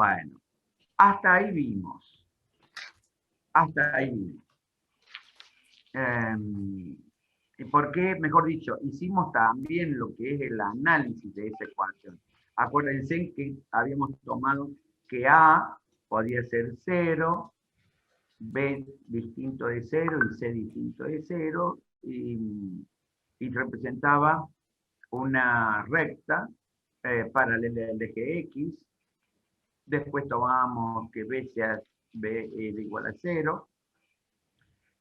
Bueno, hasta ahí vimos. Hasta ahí vimos. ¿Y por qué? Mejor dicho, hicimos también lo que es el análisis de esa ecuación. Acuérdense que habíamos tomado que A podía ser 0, B distinto de 0 y C distinto de 0, y representaba una recta paralela al eje X. Después tomamos que B era igual a 0,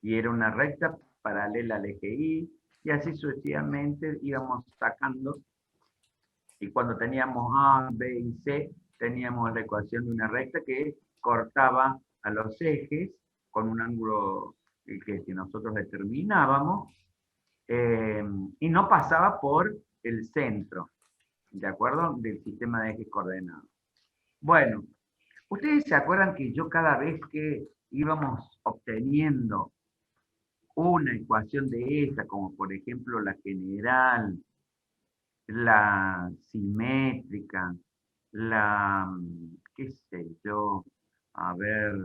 y era una recta paralela al eje Y, y así sucesivamente íbamos sacando, y cuando teníamos A, B y C, teníamos la ecuación de una recta que cortaba a los ejes con un ángulo que nosotros determinábamos, y no pasaba por el centro, ¿de acuerdo? Del sistema de ejes coordenados. Bueno, ustedes se acuerdan que yo cada vez que íbamos obteniendo una ecuación de esta, como por ejemplo la general, la simétrica, la, qué sé yo, a ver,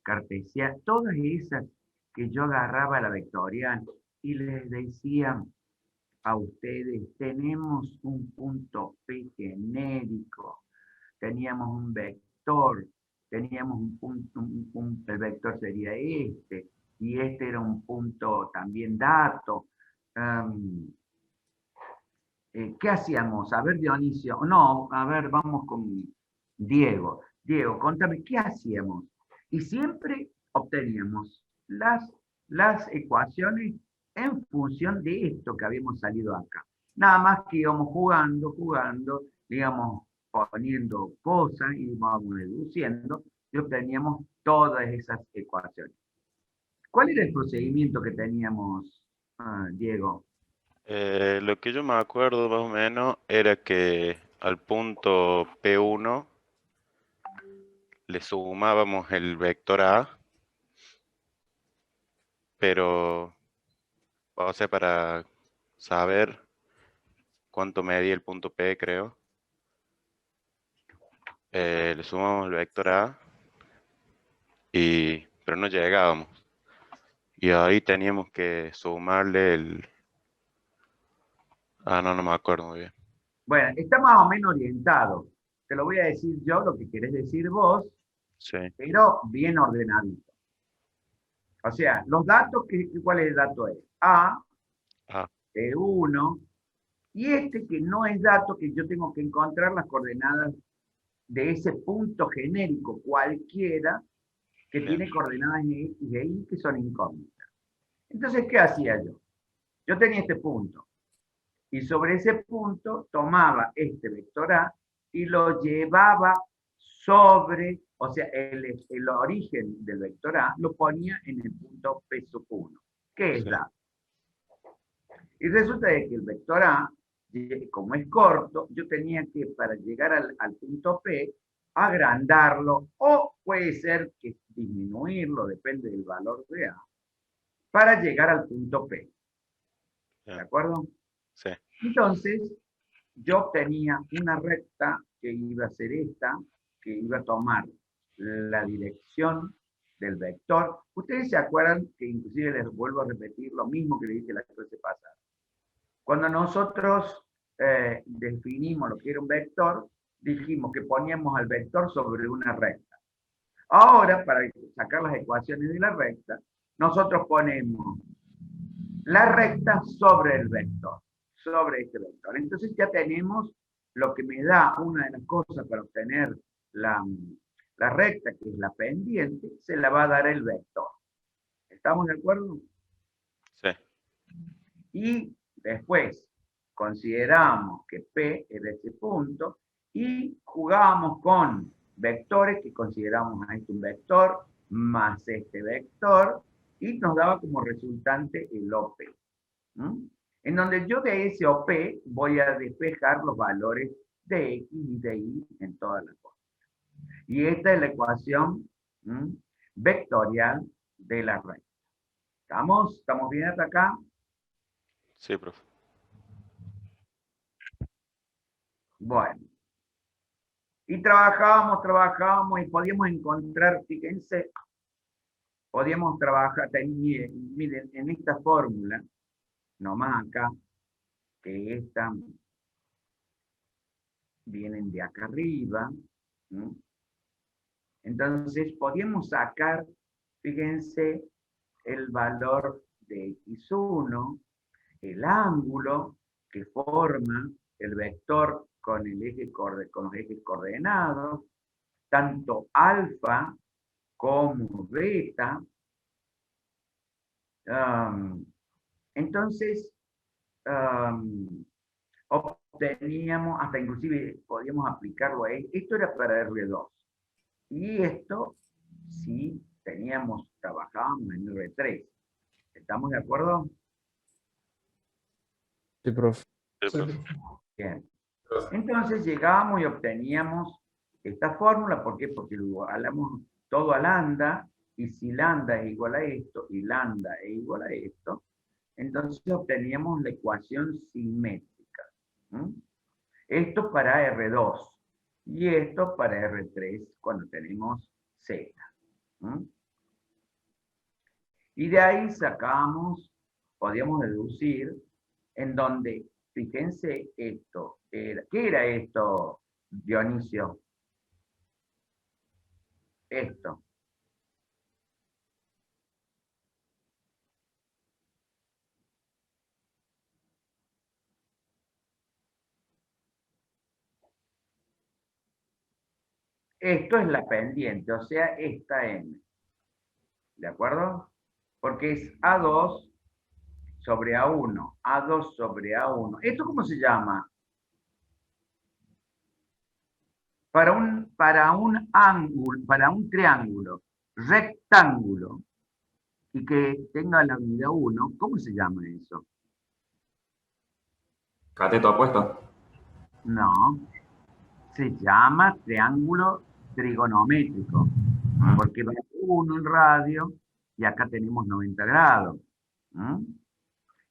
cartesiana, todas esas que yo agarraba la vectorial y les decía a ustedes, tenemos un punto P genérico, teníamos un vector, teníamos un punto, el vector sería este, y este era un punto también dato. ¿Qué hacíamos? A ver, Dionisio, no, a ver, vamos con Diego. Diego, contame, ¿qué hacíamos? Y siempre obteníamos las ecuaciones en función de esto que habíamos salido acá. Nada más que íbamos jugando, íbamos poniendo cosas, íbamos deduciendo y obteníamos todas esas ecuaciones. ¿Cuál era el procedimiento que teníamos, Diego? Lo que yo me acuerdo más o menos era que al punto P1 le sumábamos el vector A, pero, o sea, para saber cuánto medía el punto P, creo, le sumamos el vector A, pero no llegábamos. Y ahí teníamos que sumarle el... Ah, no, no me acuerdo muy bien. Bueno, está más o menos orientado. Te lo voy a decir yo, lo que querés decir vos, Sí. pero bien ordenadito. O sea, los datos, ¿cuál es el dato? Es A, Ah, E1, y este que no es dato, que yo tengo que encontrar las coordenadas de ese punto genérico cualquiera que bien. tiene coordenadas en X y Y que son incógnitas. Entonces, ¿qué hacía yo? Yo tenía este punto, y sobre ese punto tomaba este vector A y lo llevaba sobre, o sea, el origen del vector A lo ponía en el punto P sub 1, que es Sí. dato. Y resulta de que el vector A, como es corto, yo tenía que, para llegar al punto P, agrandarlo, o puede ser que disminuirlo, depende del valor de A, para llegar al punto P. ¿De Bien. acuerdo? Sí. Entonces, yo obtenía una recta que iba a ser esta, que iba a tomar la dirección del vector. Ustedes se acuerdan que inclusive les vuelvo a repetir lo mismo que les dije la clase pasada. Cuando nosotros definimos lo que era un vector, dijimos que poníamos al vector sobre una recta. Ahora, para sacar las ecuaciones de la recta, nosotros ponemos la recta sobre el vector, sobre este vector. Entonces ya tenemos lo que me da una de las cosas para obtener la recta, que es la pendiente, se la va a dar el vector. ¿Estamos de acuerdo? Sí. Y después consideramos que P es de ese punto y jugamos con vectores que consideramos a este un vector más este vector, y nos daba como resultante el OP. En donde yo de ese OP voy a despejar los valores de X y de Y en todas las cosas. Y esta es la ecuación vectorial de la recta. ¿Estamos bien hasta acá? Sí, profe. Bueno. Y trabajábamos y podíamos encontrar, fíjense, podíamos trabajar, miren, en esta fórmula, nomás acá, que esta vienen de acá arriba, ¿no? Entonces podíamos sacar, fíjense, el valor de x1, el ángulo que forma el vector con, con los ejes coordenados, tanto alfa como beta. Entonces, obteníamos, hasta inclusive podíamos aplicarlo ahí. Esto era para R2. Y esto sí trabajábamos en R3. ¿Estamos de acuerdo? Sí, profe. Bien. Entonces llegábamos y obteníamos esta fórmula. ¿Por qué? Porque lo igualamos todo a lambda, y si lambda es igual a esto, y lambda es igual a esto, entonces obteníamos la ecuación simétrica. Esto para R2, y esto para R3 cuando tenemos Z. Y de ahí sacamos, podíamos deducir, en donde, fíjense, esto era, ¿qué era esto, Dionisio? Esto. Esto es la pendiente, o sea, esta M. ¿De acuerdo? Porque es A2 sobre A1, A2 sobre A1. ¿Esto cómo se llama? Para un ángulo, para un triángulo rectángulo y que tenga la unidad 1, ¿cómo se llama eso? Cateto apuesto. No, se llama triángulo trigonométrico, porque va 1 en radio y acá tenemos 90 grados.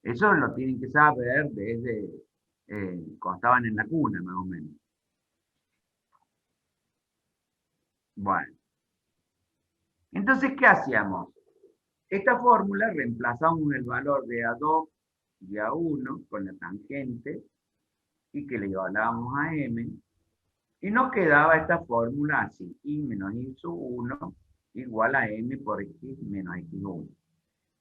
Eso lo tienen que saber desde cuando estaban en la cuna, más o menos. Bueno. Entonces, ¿qué hacíamos? Esta fórmula reemplazamos el valor de A2 y A1 con la tangente y que le igualábamos a M, y nos quedaba esta fórmula así: y menos y sub 1 igual a M por X menos X1.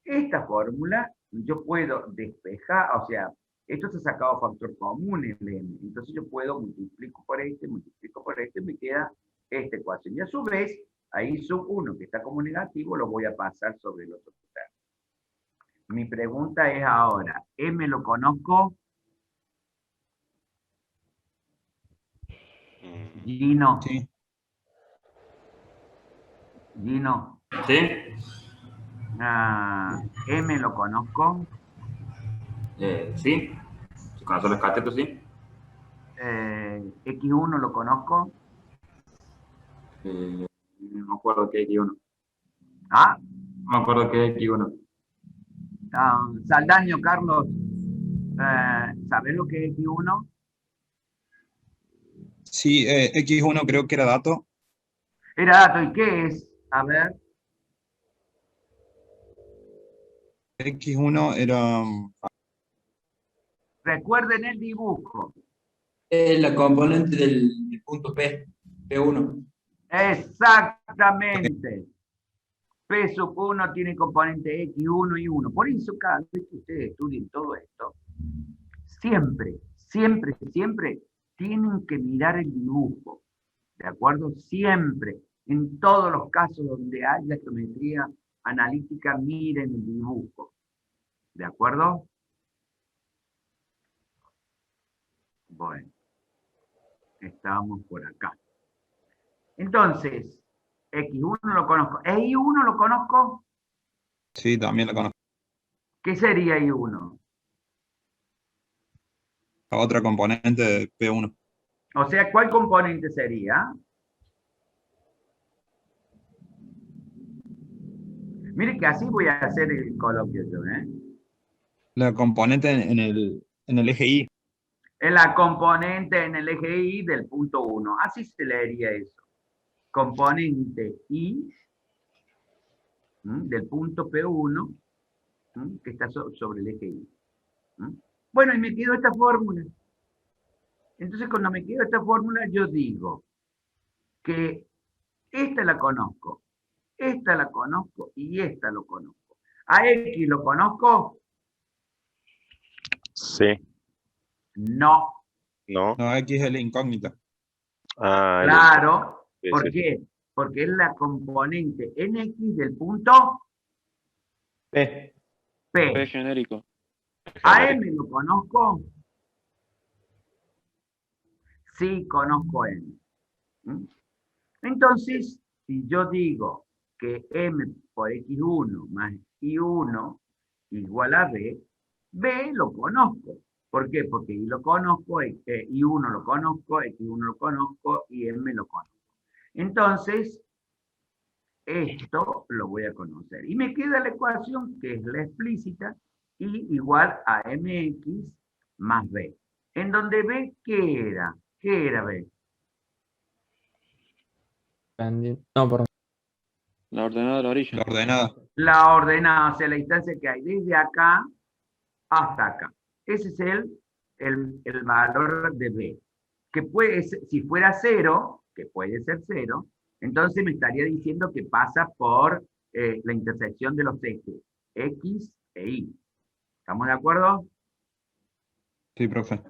Esta fórmula yo puedo despejar, o sea, esto se ha sacado factor común en el M, entonces yo puedo multiplico por este, y me queda esta ecuación. Y a su vez, ahí sub 1, que está como negativo, lo voy a pasar sobre el otro término. Mi pregunta es ahora, ¿M lo conozco? Gino. Sí. Gino. ¿Sí? ¿M lo conozco? Sí. Si conoces los catetos, sí. ¿X1 lo conozco? No me acuerdo qué X1. ¿Ah? No me acuerdo qué X1. Saldaño, Carlos, ¿sabés lo que es X1? Sí, X1 creo que era dato. Era dato, ¿y qué es? A ver. X1 era... Recuerden el dibujo. Es la componente del punto P, P1. Exactamente. P sub 1 tiene componente X1 y 1. Por eso, cada vez que ustedes estudien todo esto, siempre, siempre, siempre tienen que mirar el dibujo. ¿De acuerdo? Siempre. En todos los casos donde haya geometría analítica, miren el dibujo. ¿De acuerdo? Bueno, estamos por acá. Entonces, X1 lo conozco. ¿Y1 lo conozco? Sí, también la conozco. ¿Qué sería I1? La otra componente de P1. O sea, ¿cuál componente sería? Mire que así voy a hacer el coloquio yo, ¿eh? La componente en el eje Y. Es la componente en el eje Y del punto 1. Así se leería eso. Componente Y del punto P1 que está sobre el eje Y. Bueno, y me quedo esta fórmula. Entonces, cuando me quedo esta fórmula, yo digo que esta la conozco y esta lo conozco. ¿A X lo conozco? Sí. No. ¿No? No, X es la incógnita. Ah, Claro. sí, ¿Por sí, sí. qué? Porque es la componente en X del punto P. P P. genérico. ¿A M lo conozco? Sí, conozco M. Entonces, si yo digo que M por X1 más Y1 igual a B, B lo conozco. ¿Por qué? Porque Y lo conozco, Y1 lo conozco, X1 lo conozco y M lo conozco. Entonces, esto lo voy a conocer. Y me queda la ecuación, que es la explícita, Y igual a MX más B. En donde B, ¿qué era? ¿Qué era B? No, perdón. La ordenada del origen. La ordenada. La ordenada, o sea, la distancia que hay desde acá hasta acá. Ese es el valor de B. Que puede ser, si fuera 0, que puede ser 0, entonces me estaría diciendo que pasa por la intersección de los ejes X e Y. ¿Estamos de acuerdo? Sí, profe.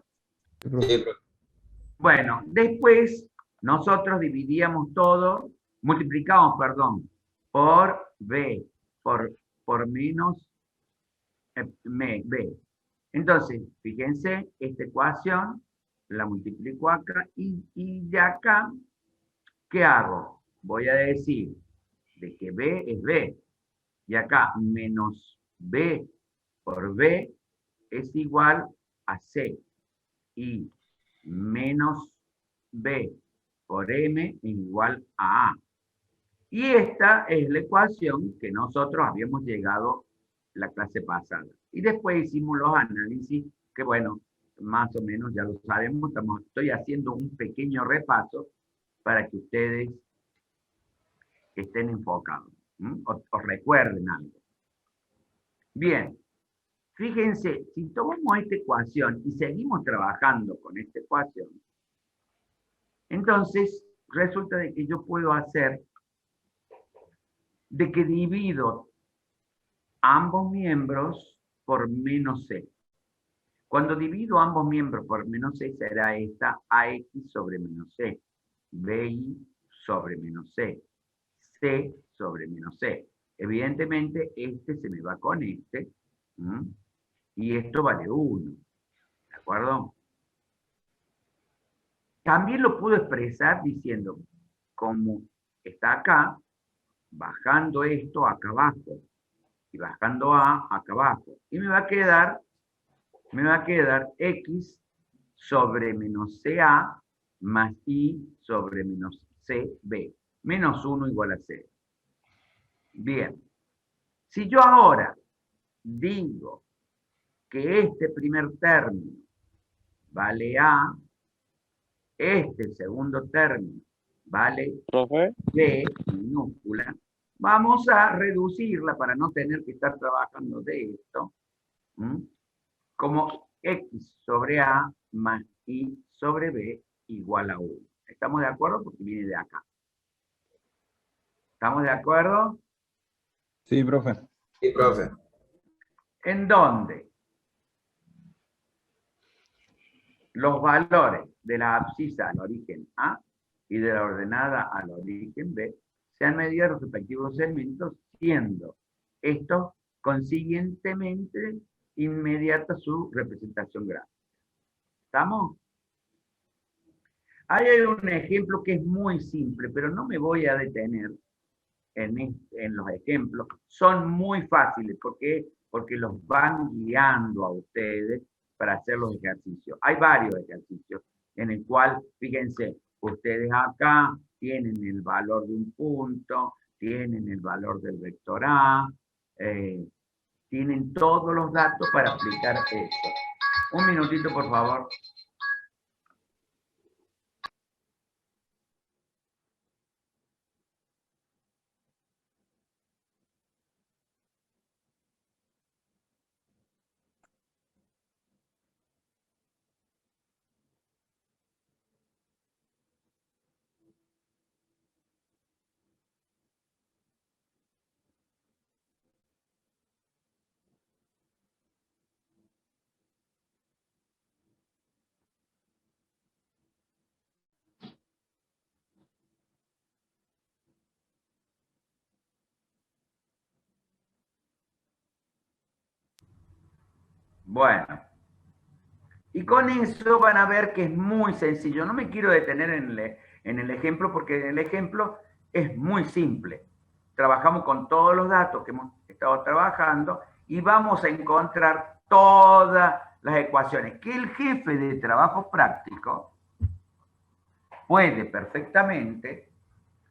Bueno, después nosotros dividíamos todo, multiplicamos, perdón, por B, por menos B. Entonces, fíjense, esta ecuación la multiplico acá y de acá, ¿qué hago? Voy a decir de que B es B. Y acá menos B por B es igual a C. Y menos B por M es igual a A. Y esta es la ecuación que nosotros habíamos llegado la clase pasada. Y después hicimos los análisis, que bueno, más o menos ya lo sabemos, estoy haciendo un pequeño repaso para que ustedes estén enfocados, o recuerden algo. Bien, fíjense, si tomamos esta ecuación y seguimos trabajando con esta ecuación, entonces resulta de que yo puedo hacer de que divido ambos miembros por menos C. Cuando divido ambos miembros por menos C será esta AX sobre menos C, BI sobre menos C, C sobre menos C. Evidentemente este se me va con este, y esto vale 1, ¿de acuerdo? También lo puedo expresar diciendo, como está acá, bajando esto acá abajo, y bajando A acá abajo. Y me va a quedar X sobre menos CA más Y sobre menos CB. Menos 1 igual a 0. Bien. Si yo ahora digo que este primer término vale A, este segundo término vale Profe, B minúscula, vamos a reducirla para no tener que estar trabajando de esto, como X sobre A más Y sobre B igual a 1. ¿Estamos de acuerdo? Porque viene de acá. ¿Estamos de acuerdo? Sí, profe. Sí, profe. ¿En dónde? Los valores de la abscisa al origen A y de la ordenada al origen B se han medido los respectivos segmentos, siendo estos consiguientemente inmediata su representación gráfica. ¿Estamos? Ahí hay un ejemplo que es muy simple, pero no me voy a detener en los ejemplos. Son muy fáciles porque los van guiando a ustedes para hacer los ejercicios. Hay varios ejercicios en el cual, fíjense, ustedes acá tienen el valor de un punto, tienen el valor del vector A, tienen todos los datos para aplicar esto. Un minutito, por favor. Bueno. Y con eso van a ver que es muy sencillo. No me quiero detener en el ejemplo porque en el ejemplo es muy simple. Trabajamos con todos los datos que hemos estado trabajando y vamos a encontrar todas las ecuaciones que el jefe de trabajo práctico puede perfectamente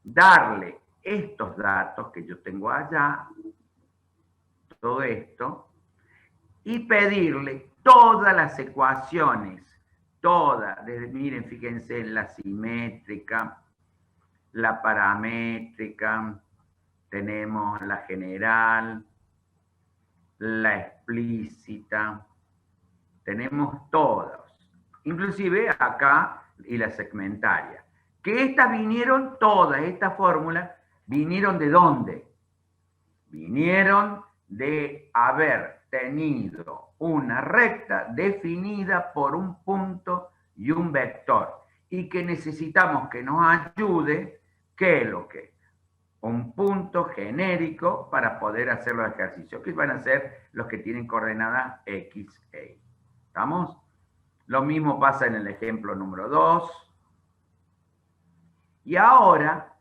darle estos datos que yo tengo allá, todo esto, y pedirle todas las ecuaciones, todas, miren, fíjense, la simétrica, la paramétrica, tenemos la general, la explícita, tenemos todas, inclusive acá y la segmentaria. Que estas vinieron, todas estas fórmulas, ¿vinieron de dónde? Vinieron de haber tenido una recta definida por un punto y un vector, y que necesitamos que nos ayude, ¿qué es lo que? Un punto genérico para poder hacer los ejercicios, que van a ser los que tienen coordenada X, E. ¿Estamos? Lo mismo pasa en el ejemplo número 2. Y ahora,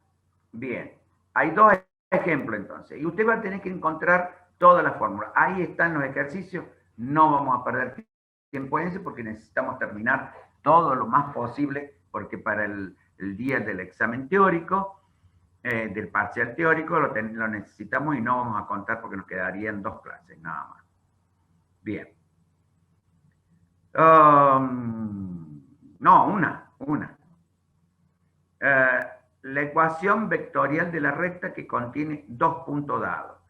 bien, hay dos ejemplos entonces, y usted va a tener que encontrar todas las fórmulas. Ahí están los ejercicios, no vamos a perder tiempo en eso porque necesitamos terminar todo lo más posible, porque para el día del examen teórico, del parcial teórico, lo necesitamos y no vamos a contar porque nos quedarían 2 clases, nada más. Bien. No, una. La ecuación vectorial de la recta que contiene 2 puntos dados.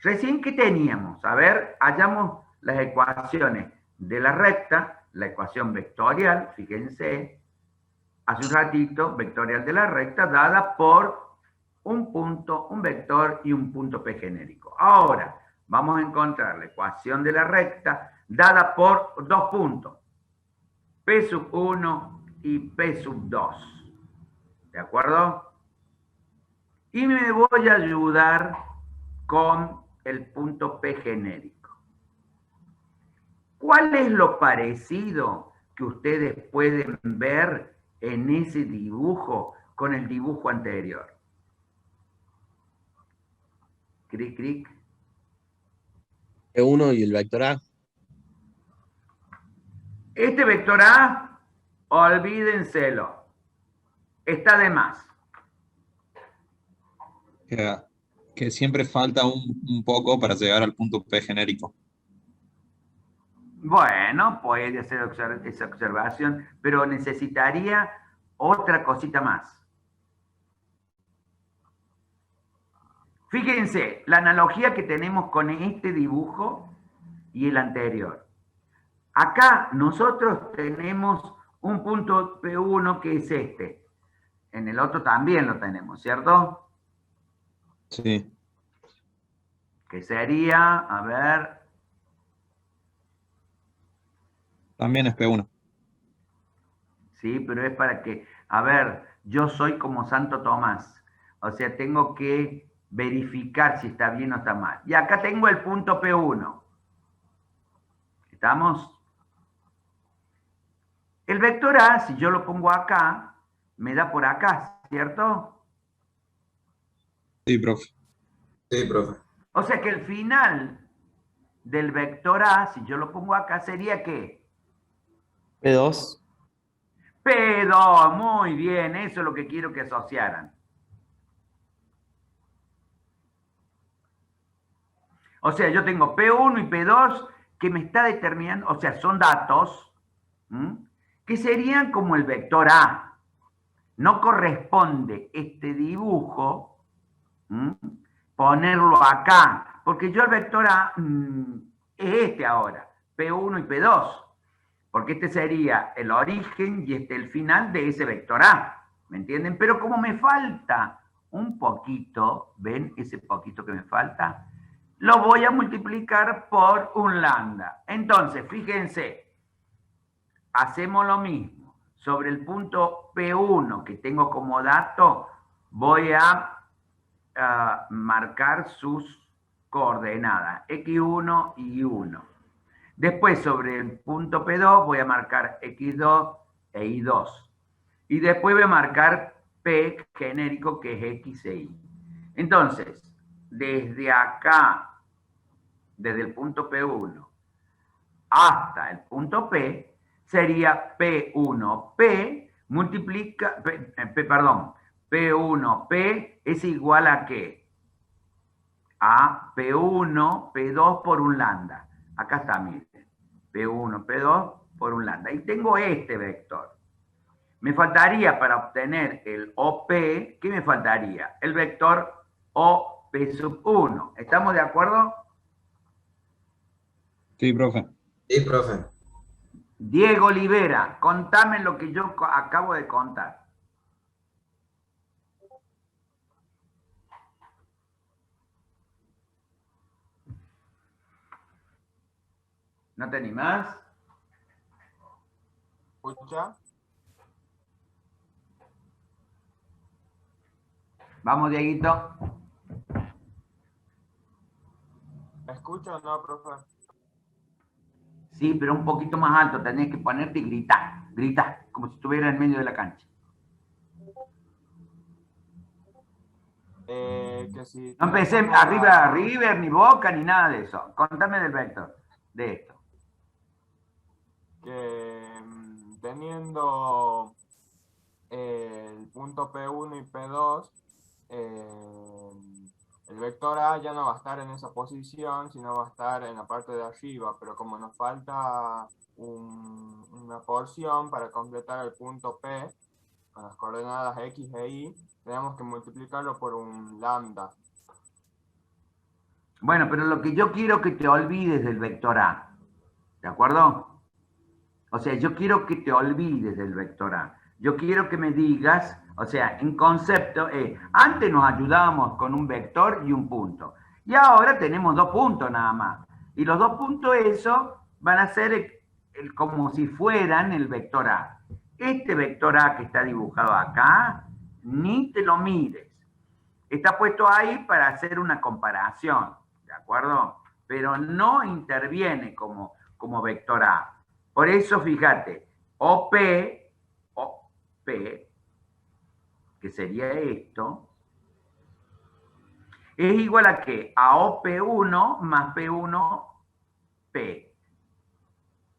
Recién que teníamos, a ver, hallamos las ecuaciones de la recta, la ecuación vectorial, fíjense, hace un ratito, vectorial de la recta, dada por un punto, un vector y un punto P genérico. Ahora, vamos a encontrar la ecuación de la recta dada por 2 puntos, P sub 1 y P sub 2. ¿De acuerdo? Y me voy a ayudar con el punto P genérico. ¿Cuál es lo parecido que ustedes pueden ver en ese dibujo con el dibujo anterior? Cric, cric. P1 y el vector A. Este vector A, olvídenselo. Está de más. Que siempre falta un poco para llegar al punto P genérico. Bueno, puede hacer esa observación, pero necesitaría otra cosita más. Fíjense, la analogía que tenemos con este dibujo y el anterior. Acá nosotros tenemos un punto P1 que es este. En el otro también lo tenemos, ¿cierto? Sí. Que sería, a ver... También es P1. Sí, pero es para que, a ver, yo soy como Santo Tomás. O sea, tengo que verificar si está bien o está mal. Y acá tengo el punto P1. ¿Estamos? El vector A, si yo lo pongo acá, me da por acá, ¿cierto? Sí, profe. Sí, profe. O sea que el final del vector A, si yo lo pongo acá, sería ¿qué? P2. P2, muy bien, eso es lo que quiero que asociaran. O sea, yo tengo P1 y P2 que me está determinando, o sea, son datos que serían como el vector A. No corresponde este dibujo ponerlo acá, porque yo el vector A es este ahora, P1 y P2, porque este sería el origen y este el final de ese vector A, ¿me entienden? Pero como me falta un poquito, ¿ven ese poquito que me falta? Lo voy a multiplicar por un lambda. Entonces, fíjense, hacemos lo mismo. Sobre el punto P1 que tengo como dato, voy a marcar sus coordenadas, X1 y 1. Después, sobre el punto P2, voy a marcar X2 e Y2. Y después voy a marcar P genérico, que es X e Y. Entonces, desde acá, desde el punto P1 hasta el punto P, sería P1P multiplica, perdón, P1P es igual a ¿qué? A P1, P2 por un lambda. Acá está, miren. P1, P2 por un lambda. Y tengo este vector. Me faltaría para obtener el OP, ¿qué me faltaría? El vector OP sub 1. ¿Estamos de acuerdo? Sí, profe. Sí, profe. Diego Olivera, contame lo que yo acabo de contar. ¿No te animás? ¿Escucha? Vamos, Dieguito. ¿Me escucha o no, profe? Sí, pero un poquito más alto. Tenés que ponerte y gritar. Gritar, como si estuviera en medio de la cancha. Que si No empecé tenemos arriba River, ni Boca, ni nada de eso. Contame del vector, de esto. que teniendo el punto P1 y P2, el vector A ya no va a estar en esa posición, sino va a estar en la parte de arriba, pero como nos falta una porción para completar el punto P, con las coordenadas X e Y, tenemos que multiplicarlo por un lambda. Bueno, pero lo que yo quiero que te olvides del vector A. ¿De acuerdo? O sea, yo quiero que te olvides del vector A. Yo quiero que me digas, o sea, en concepto, antes nos ayudábamos con un vector y un punto. Y ahora tenemos 2 puntos nada más. Y los 2 puntos eso van a ser como si fueran el vector A. Este vector A que está dibujado acá, ni te lo mires. Está puesto ahí para hacer una comparación, ¿de acuerdo? Pero no interviene como vector A. Por eso, fíjate, OP, que sería esto, es igual a ¿qué? A OP1 más P1P.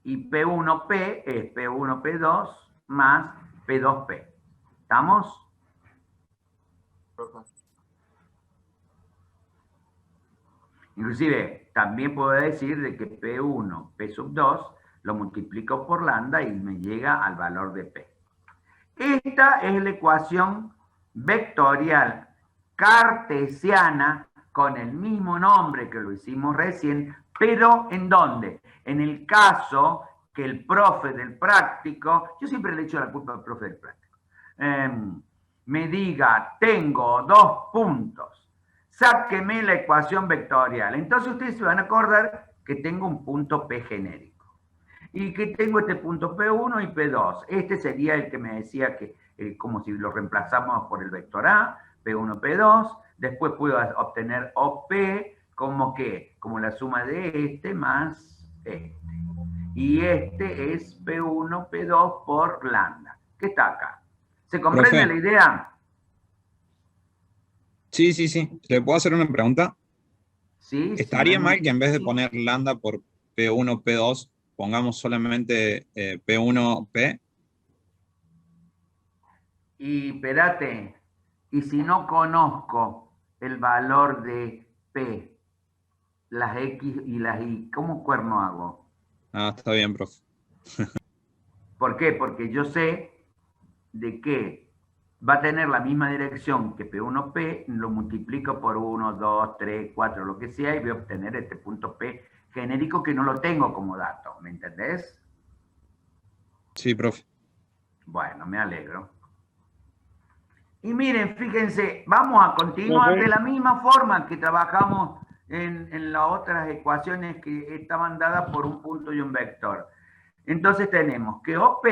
Y P1P es P1P2 más P2P. ¿Estamos? Profe. Inclusive, también puedo decir de que P1, P sub 2, lo multiplico por lambda y me llega al valor de P. Esta es la ecuación vectorial cartesiana con el mismo nombre que lo hicimos recién, pero ¿en dónde? En el caso que el profe del práctico, yo siempre le echo la culpa al profe del práctico, me diga, tengo 2 puntos, sáqueme la ecuación vectorial. Entonces ustedes se van a acordar que tengo un punto P genérico. Y que tengo este punto P1 y P2. Este sería el que me decía que, como si lo reemplazamos por el vector A, P1, P2. Después puedo obtener OP como que, como la suma de este más este. Y este es P1, P2 por lambda, que está acá. ¿Se comprende Profe. la idea? Sí, sí, sí. ¿Le puedo hacer una pregunta? Sí, ¿Estaría sí. mal que en vez de poner lambda por P1, P2, pongamos solamente P1P? Y espérate, y si no conozco el valor de P, las X y las Y, ¿cómo cuerno hago? Ah, está bien, profe. ¿Por qué? Porque yo sé de que va a tener la misma dirección que P1P, lo multiplico por 1, 2, 3, 4, lo que sea, y voy a obtener este punto P genérico que no lo tengo como dato, ¿me entendés? Sí, profe. Bueno, me alegro. Y miren, fíjense, vamos a continuar de la misma forma que trabajamos en las otras ecuaciones que estaban dadas por un punto y un vector. Entonces tenemos que OP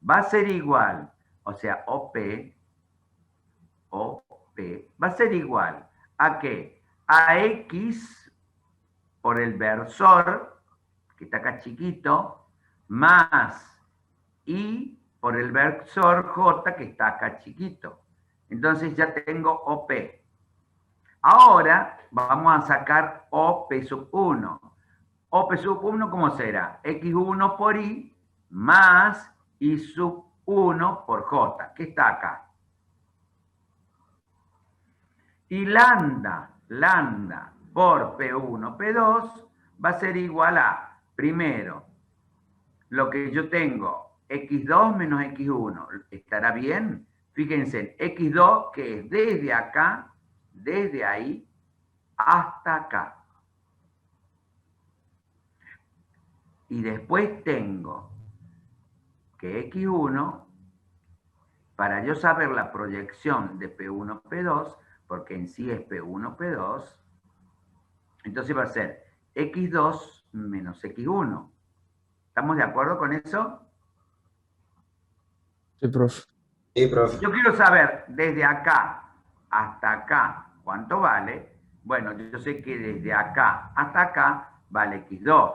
va a ser igual, o sea, OP va a ser igual a ¿qué? A X por el versor, que está acá chiquito, más I por el versor J, que está acá chiquito. Entonces ya tengo OP. Ahora vamos a sacar OP sub 1. OP sub 1, ¿cómo será? X1 por I más I sub 1 por J, que está acá. Y lambda por P1, P2 va a ser igual a, primero, lo que yo tengo, X2 menos X1. ¿Estará bien? Fíjense, X2, que es desde acá, desde ahí, hasta acá. Y después tengo que X1, para yo saber la proyección de P1, P2, porque en sí es P1, P2, entonces va a ser X2 menos X1. ¿Estamos de acuerdo con eso? Sí, profe. Sí, profe. Yo quiero saber desde acá hasta acá cuánto vale. Bueno, yo sé que desde acá hasta acá vale X2.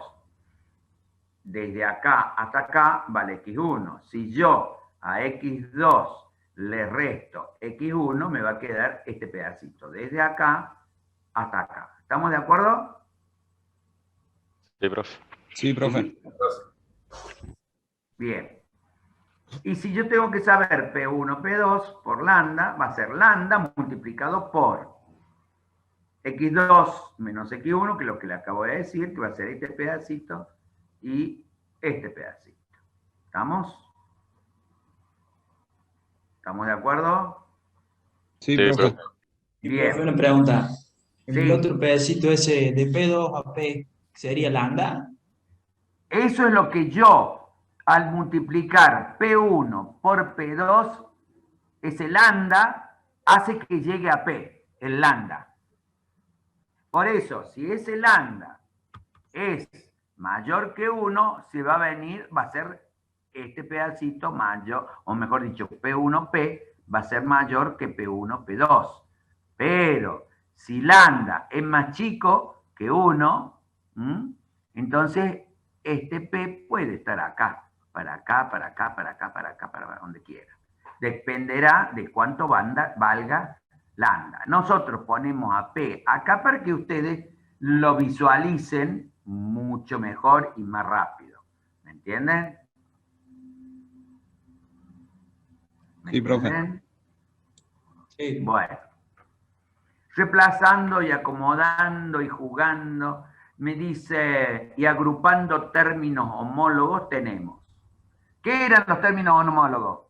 Desde acá hasta acá vale X1. Si yo a X2 le resto X1, me va a quedar este pedacito. Desde acá hasta acá. ¿Estamos de acuerdo? Sí, profe. Sí, profe. ¿Sí? Bien. Y si yo tengo que saber P1, P2 por lambda, va a ser lambda multiplicado por X2 menos X1, que es lo que le acabo de decir, que va a ser este pedacito y este pedacito. ¿Estamos? ¿Estamos de acuerdo? Sí, Sí, profe. profe. Y Bien. profe, una pregunta. Sí. El otro pedacito ese de P2 a P, ¿sería lambda? Eso es lo que yo, al multiplicar P1 por P2, ese lambda hace que llegue a P, el lambda. Por eso, si ese lambda es mayor que 1, se va a venir, va a ser este pedacito mayor, o mejor dicho, P1P va a ser mayor que P1P2. Pero si lambda es más chico que 1, entonces este P puede estar acá, para acá, para acá, para acá, para acá, para donde quiera. Dependerá de cuánto valga lambda. Nosotros ponemos a P acá para que ustedes lo visualicen mucho mejor y más rápido. ¿Me entienden? ¿Me Sí, profe. entienden? Sí. Bueno. Reemplazando y acomodando y jugando, me dice, y agrupando términos homólogos tenemos. ¿Qué eran los términos homólogos?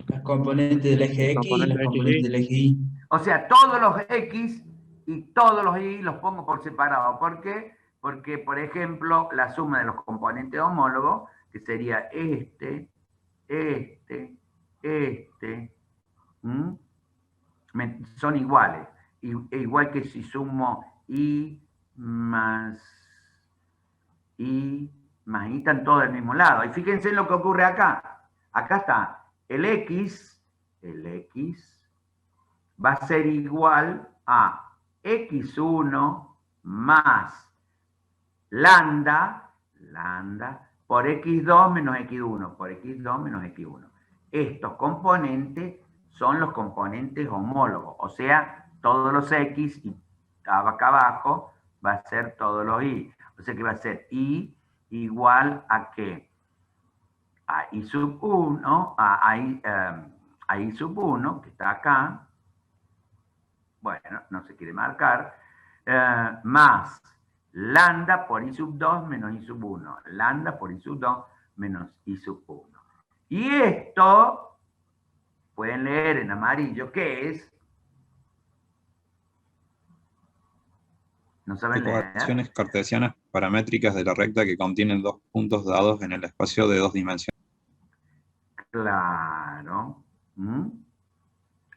Las componentes del eje X y las componentes del eje Y. O sea, todos los X y todos los Y los pongo por separado. ¿Por qué? Porque, por ejemplo, la suma de los componentes homólogos, que sería este, son iguales. Igual que si sumo I más I, están todos del mismo lado. Y fíjense en lo que ocurre acá. Acá está el X va a ser igual a X1 más lambda por X2 menos X1, por X2 menos X1. Estos componentes son los componentes homólogos, o sea, todos los X y acá abajo va a ser todos los Y. O sea que va a ser Y igual a ¿qué? A I sub 1, a I sub 1, que está acá, bueno, no se quiere marcar, más lambda por I sub 2 menos I sub 1, lambda por I sub 2 menos I sub 1. Y esto, pueden leer en amarillo, ¿qué es? ¿No saben leer? Ecuaciones cartesianas paramétricas de la recta que contienen dos puntos dados en el espacio de dos dimensiones. Claro.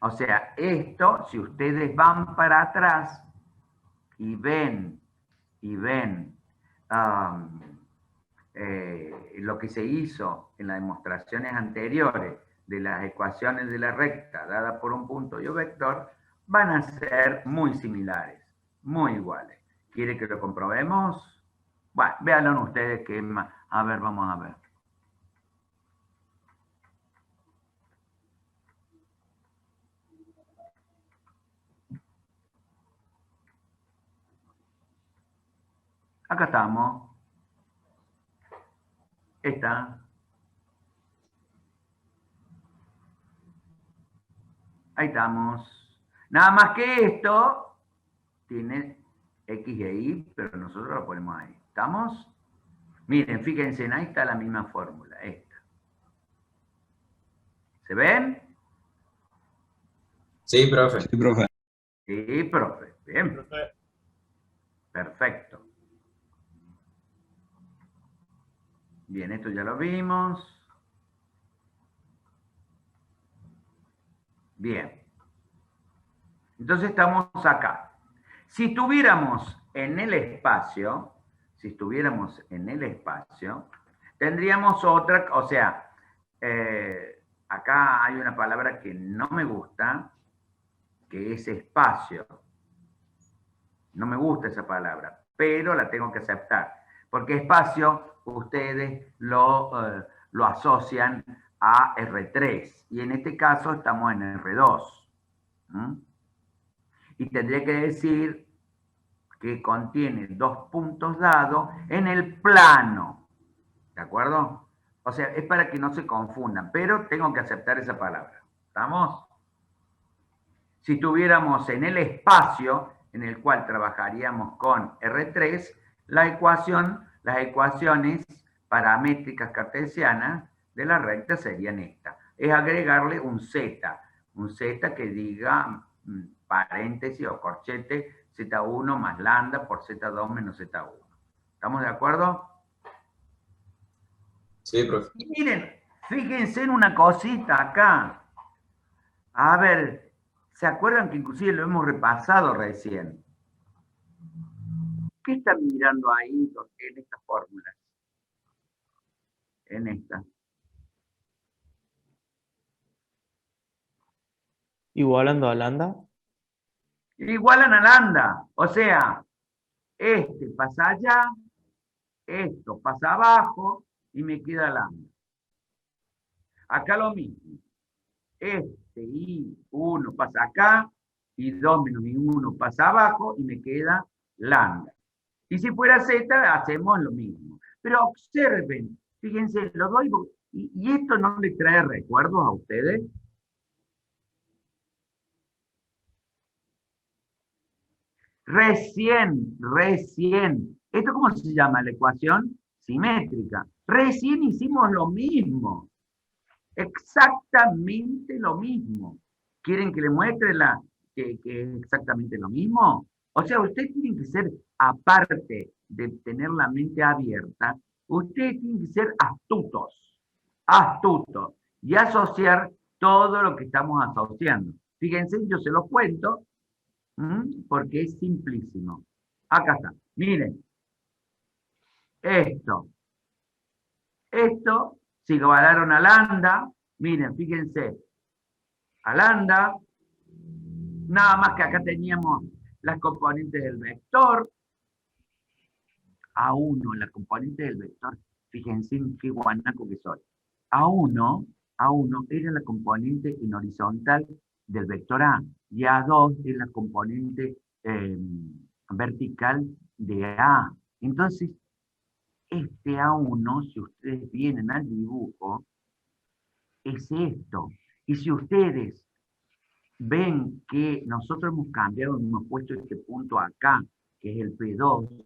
O sea, esto, si ustedes van para atrás y ven lo que se hizo en las demostraciones anteriores de las ecuaciones de la recta dada por un punto y un vector, van a ser muy similares, muy iguales. ¿Quiere que lo comprobemos? Bueno, véanlo ustedes que más. A ver, vamos a ver. Acá estamos. Esta. Ahí estamos. Nada más que esto tiene X e Y, pero nosotros lo ponemos ahí. ¿Estamos? Miren, fíjense, ahí está la misma fórmula, esta. ¿Se ven? Sí, profe. Sí, profe. Sí, profe. Bien. Perfecto. Bien, esto ya lo vimos. Bien. Entonces estamos acá. Si estuviéramos en el espacio, tendríamos otra, o sea, acá hay una palabra que no me gusta, que es espacio. No me gusta esa palabra, pero la tengo que aceptar. Porque espacio, ustedes lo asocian a R3. Y en este caso estamos en R2. Y tendría que decir que contiene dos puntos dados en el plano. ¿De acuerdo? O sea, es para que no se confundan, pero tengo que aceptar esa palabra. ¿Estamos? Si estuviéramos en el espacio, en el cual trabajaríamos con R3, las ecuaciones paramétricas cartesianas de la recta serían estas. Es agregarle un z que diga paréntesis o corchete Z1 más lambda por Z2 menos Z1. ¿Estamos de acuerdo? Sí, profe. Y miren, fíjense en una cosita acá. A ver, ¿se acuerdan que inclusive lo hemos repasado recién? ¿Qué están mirando ahí en esta fórmula? En esta. Igualando a lambda. Igualan a lambda. O sea, este pasa allá, esto pasa abajo y me queda lambda. Acá lo mismo. Este I1 pasa acá, y 2 menos I1 pasa abajo y me queda lambda. Y si fuera Z, hacemos lo mismo. Pero observen, fíjense, lo doy, y esto no les trae recuerdos a ustedes. Recién. ¿Esto cómo se llama? La ecuación simétrica. Recién hicimos lo mismo. Exactamente lo mismo. ¿Quieren que le muestre que es exactamente lo mismo? O sea, ustedes tienen que ser, aparte de tener la mente abierta, ustedes tienen que ser astutos, y asociar todo lo que estamos asociando. Fíjense, yo se los cuento, porque es simplísimo. Acá está. Miren. Esto, si lo igualaron a lambda, miren, fíjense, a lambda, nada más que acá teníamos las componentes del vector, A1, la componente del vector, fíjense en qué guanaco que soy. A1 era la componente en horizontal del vector A, y A2 es la componente vertical de A. Entonces, este A1, si ustedes vienen al dibujo, es esto. Y si ustedes ven que nosotros hemos cambiado, hemos puesto este punto acá, que es el P2,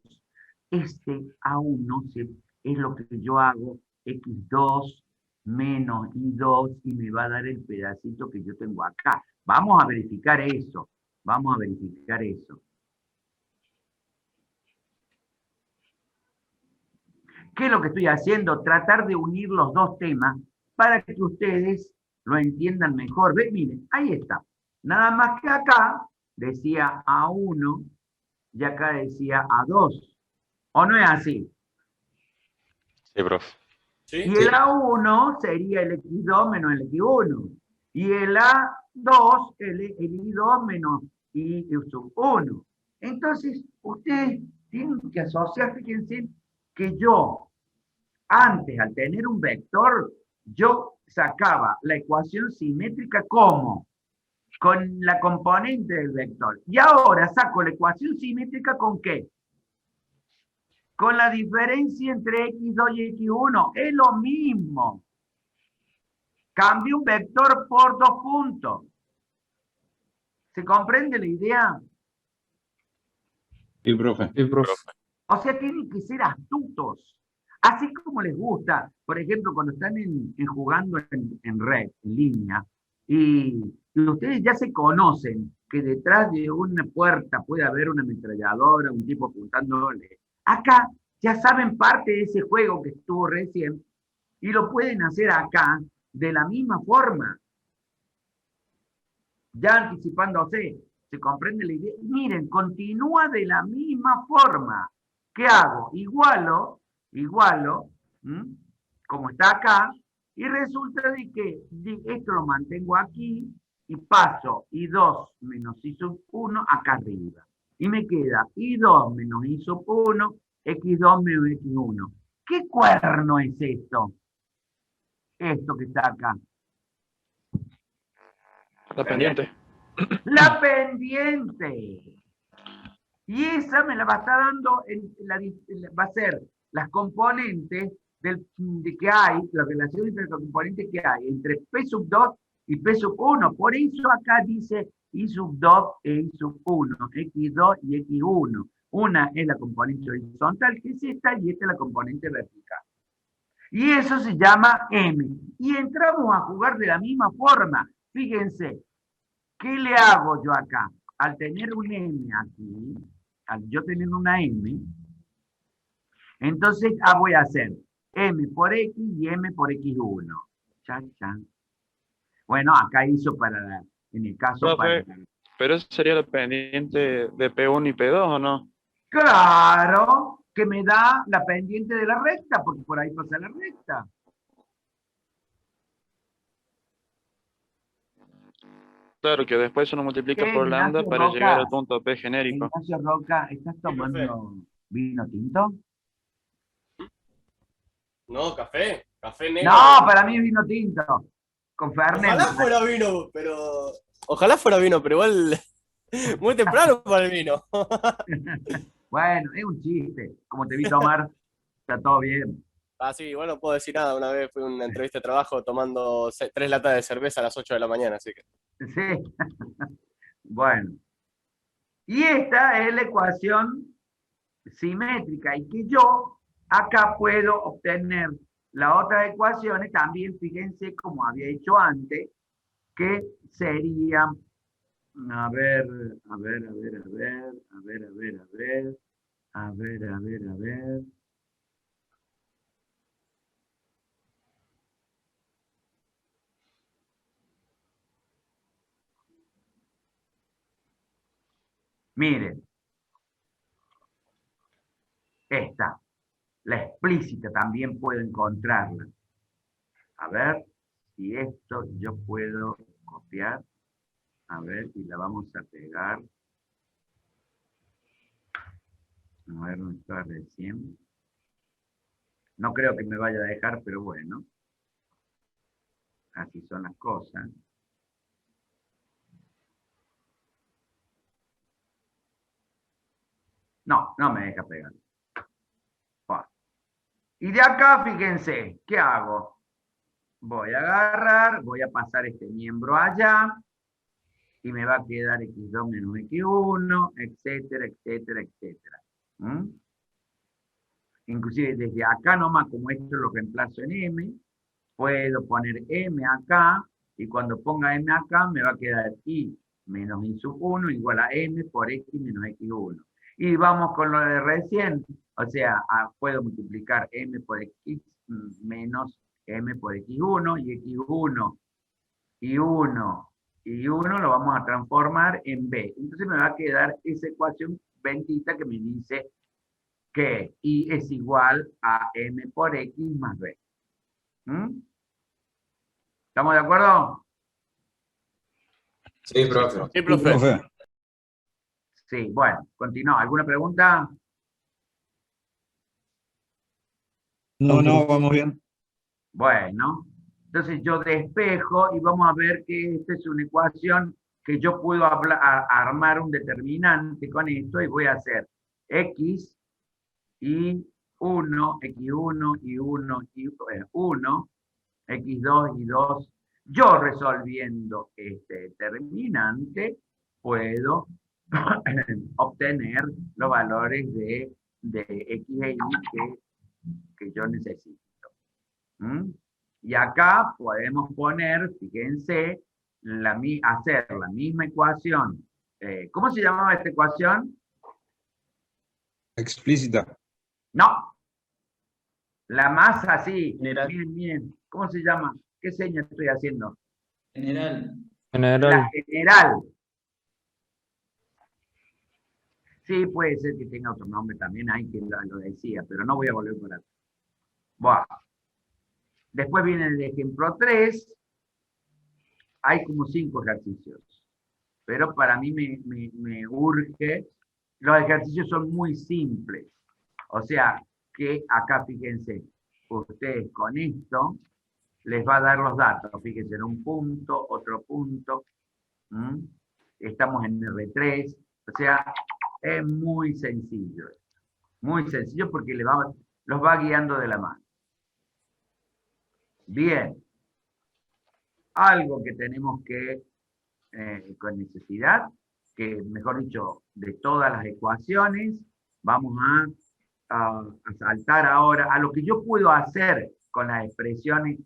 este A1 es lo que yo hago, X2 menos Y2, y me va a dar el pedacito que yo tengo acá. Vamos a verificar eso. ¿Qué es lo que estoy haciendo? Tratar de unir los dos temas para que ustedes lo entiendan mejor. ¿Ven? Miren, ahí está. Nada más que acá decía A1 y acá decía A2. ¿O no es así? Sí, profe. Sí. Y el A1 sería el X2 menos el X1. Y el A2, el I2 menos y sub 1. Entonces, ustedes tienen que asociar, fíjense, que yo, antes, al tener un vector, yo sacaba la ecuación simétrica como con la componente del vector. Y ahora saco la ecuación simétrica ¿con qué? Con la diferencia entre x2 y x1. Es lo mismo. Cambio un vector por 2 puntos. ¿Se comprende la idea? Sí, profe. Sí, profe. O sea, tienen que ser astutos. Así como les gusta, por ejemplo, cuando están jugando en red, en línea, y ustedes ya se conocen que detrás de una puerta puede haber una ametralladora, un tipo apuntándole. Acá ya saben parte de ese juego que estuvo recién y lo pueden hacer acá de la misma forma. Ya anticipándose, ¿se comprende la idea? Miren, continúa de la misma forma. ¿Qué hago? Igualo, ¿m? Como está acá, y resulta de que esto lo mantengo aquí y paso I2 menos I sub 1 acá arriba. Y me queda I2 menos I sub 1, X2 menos X1. ¿Qué cuerno es esto? Esto que está acá. La pendiente. La pendiente. Y esa me la va a estar dando, va a ser las componentes de que hay, la relación entre los componentes que hay entre P sub 2 y P sub 1. Por eso acá dice I sub 2 e I sub 1, X2 y X1. Una es la componente horizontal, que es esta, y esta es la componente vertical. Y eso se llama M. Y entramos a jugar de la misma forma. Fíjense, ¿qué le hago yo acá? Al tener un M aquí, al yo tener una M, entonces voy a hacer M por X y M por X1. Chan, chan. Bueno, acá hizo en el caso Profe, pero eso sería la pendiente de P1 y P2, ¿o no? Claro, que me da la pendiente de la recta, porque por ahí pasa la recta. Claro, que después uno multiplica por lambda Ignacio para Roca, llegar al punto P genérico. Ignacio Roca, ¿estás tomando vino tinto? No, café. Café negro. No, para mí es vino tinto. Con Fernet. Ojalá fuera vino, pero. Ojalá fuera vino, pero igual. Muy temprano para el vino. Bueno, es un chiste. Como te vi tomar, está todo bien. Ah, sí, igual no puedo decir nada. Una vez fui a una entrevista de trabajo tomando 3 latas de cerveza a las 8 de la mañana, así que. Sí. Bueno. Y esta es la ecuación simétrica y que yo acá puedo obtener las otras ecuaciones también, fíjense como había hecho antes, que serían, a ver, miren, esta, la explícita también puedo encontrarla. A ver si esto yo puedo copiar. A ver, y la vamos a pegar. A ver, ¿dónde está recién? No creo que me vaya a dejar, pero bueno. Así son las cosas. No, no me deja pegar. Bueno. Y de acá, fíjense, ¿qué hago? Voy a agarrar, voy a pasar este miembro allá, y me va a quedar x2 menos x1, etcétera, etcétera, etcétera. ¿Mm? Inclusive desde acá nomás, como esto lo reemplazo en m, puedo poner m acá, y cuando ponga m acá, me va a quedar y menos i sub 1 igual a m por x menos x1. Y vamos con lo de recién, o sea, puedo multiplicar m por x menos m por x1, y x1 y 1 y 1 lo vamos a transformar en b. Entonces me va a quedar esa ecuación bendita que me dice que y es igual a m por x más b. ¿Mm? ¿Estamos de acuerdo? Sí, profe. Sí, profe. Profe. Sí, bueno, continúa. ¿Alguna pregunta? No, vamos bien. Bueno, entonces yo despejo y vamos a ver que esta es una ecuación que yo puedo armar un determinante con esto y voy a hacer x y 1, x1 y 1 y 1, x2 y 2. Yo resolviendo este determinante puedo obtener los valores de x e y que yo necesito. ¿Mm? Y acá podemos poner, fíjense, hacer la misma ecuación. ¿Cómo se llamaba esta ecuación? Explícita. No. La más así. General. Miren. ¿Cómo se llama? ¿Qué señal estoy haciendo? General. General. La general. Sí, puede ser que tenga otro nombre también, hay quien lo decía, pero no voy a volver por atrás. Bueno. Después viene el ejemplo 3. Hay como 5 ejercicios. Pero para mí me urge. Los ejercicios son muy simples. O sea, que acá fíjense, ustedes con esto les va a dar los datos. Fíjense, en un punto, otro punto. Estamos en R3. O sea, es muy sencillo. Muy sencillo porque los va guiando de la mano. Bien. Algo que tenemos que, con necesidad, que mejor dicho, de todas las ecuaciones, vamos a saltar ahora a lo que yo puedo hacer con las expresiones.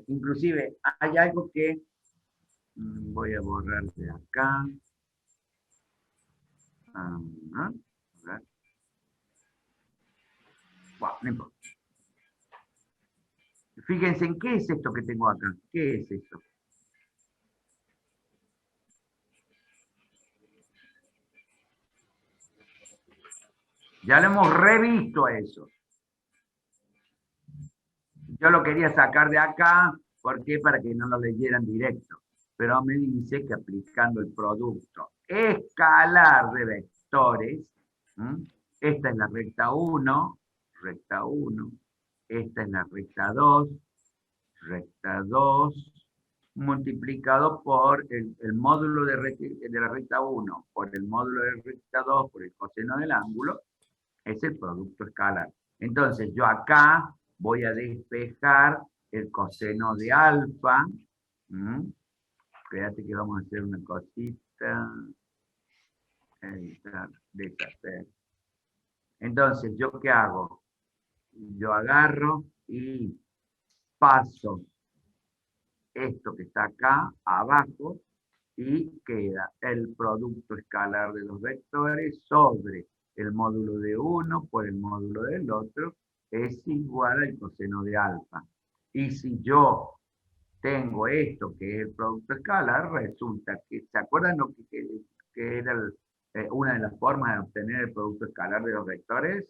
Inclusive hay algo que voy a borrar de acá. Bueno, no importa. Fíjense en qué es esto que tengo acá. ¿Qué es esto? Ya lo hemos revisto eso. Yo lo quería sacar de acá, ¿por qué? Para que no lo leyeran directo. Pero me dice que aplicando el producto escalar de vectores, esta es la recta 1, esta es la recta 2, multiplicado por el módulo de la recta 1, por el módulo de la recta 2, por el coseno del ángulo, es el producto escalar. Entonces yo acá voy a despejar el coseno de alfa. Fíjate que vamos a hacer una cosita. Deshacer. Entonces, ¿yo qué hago? Yo agarro y paso esto que está acá abajo y queda el producto escalar de los vectores sobre el módulo de uno por el módulo del otro es igual al coseno de alfa. Y si yo tengo esto que es el producto escalar, resulta que, ¿se acuerdan lo que era una de las formas de obtener el producto escalar de los vectores?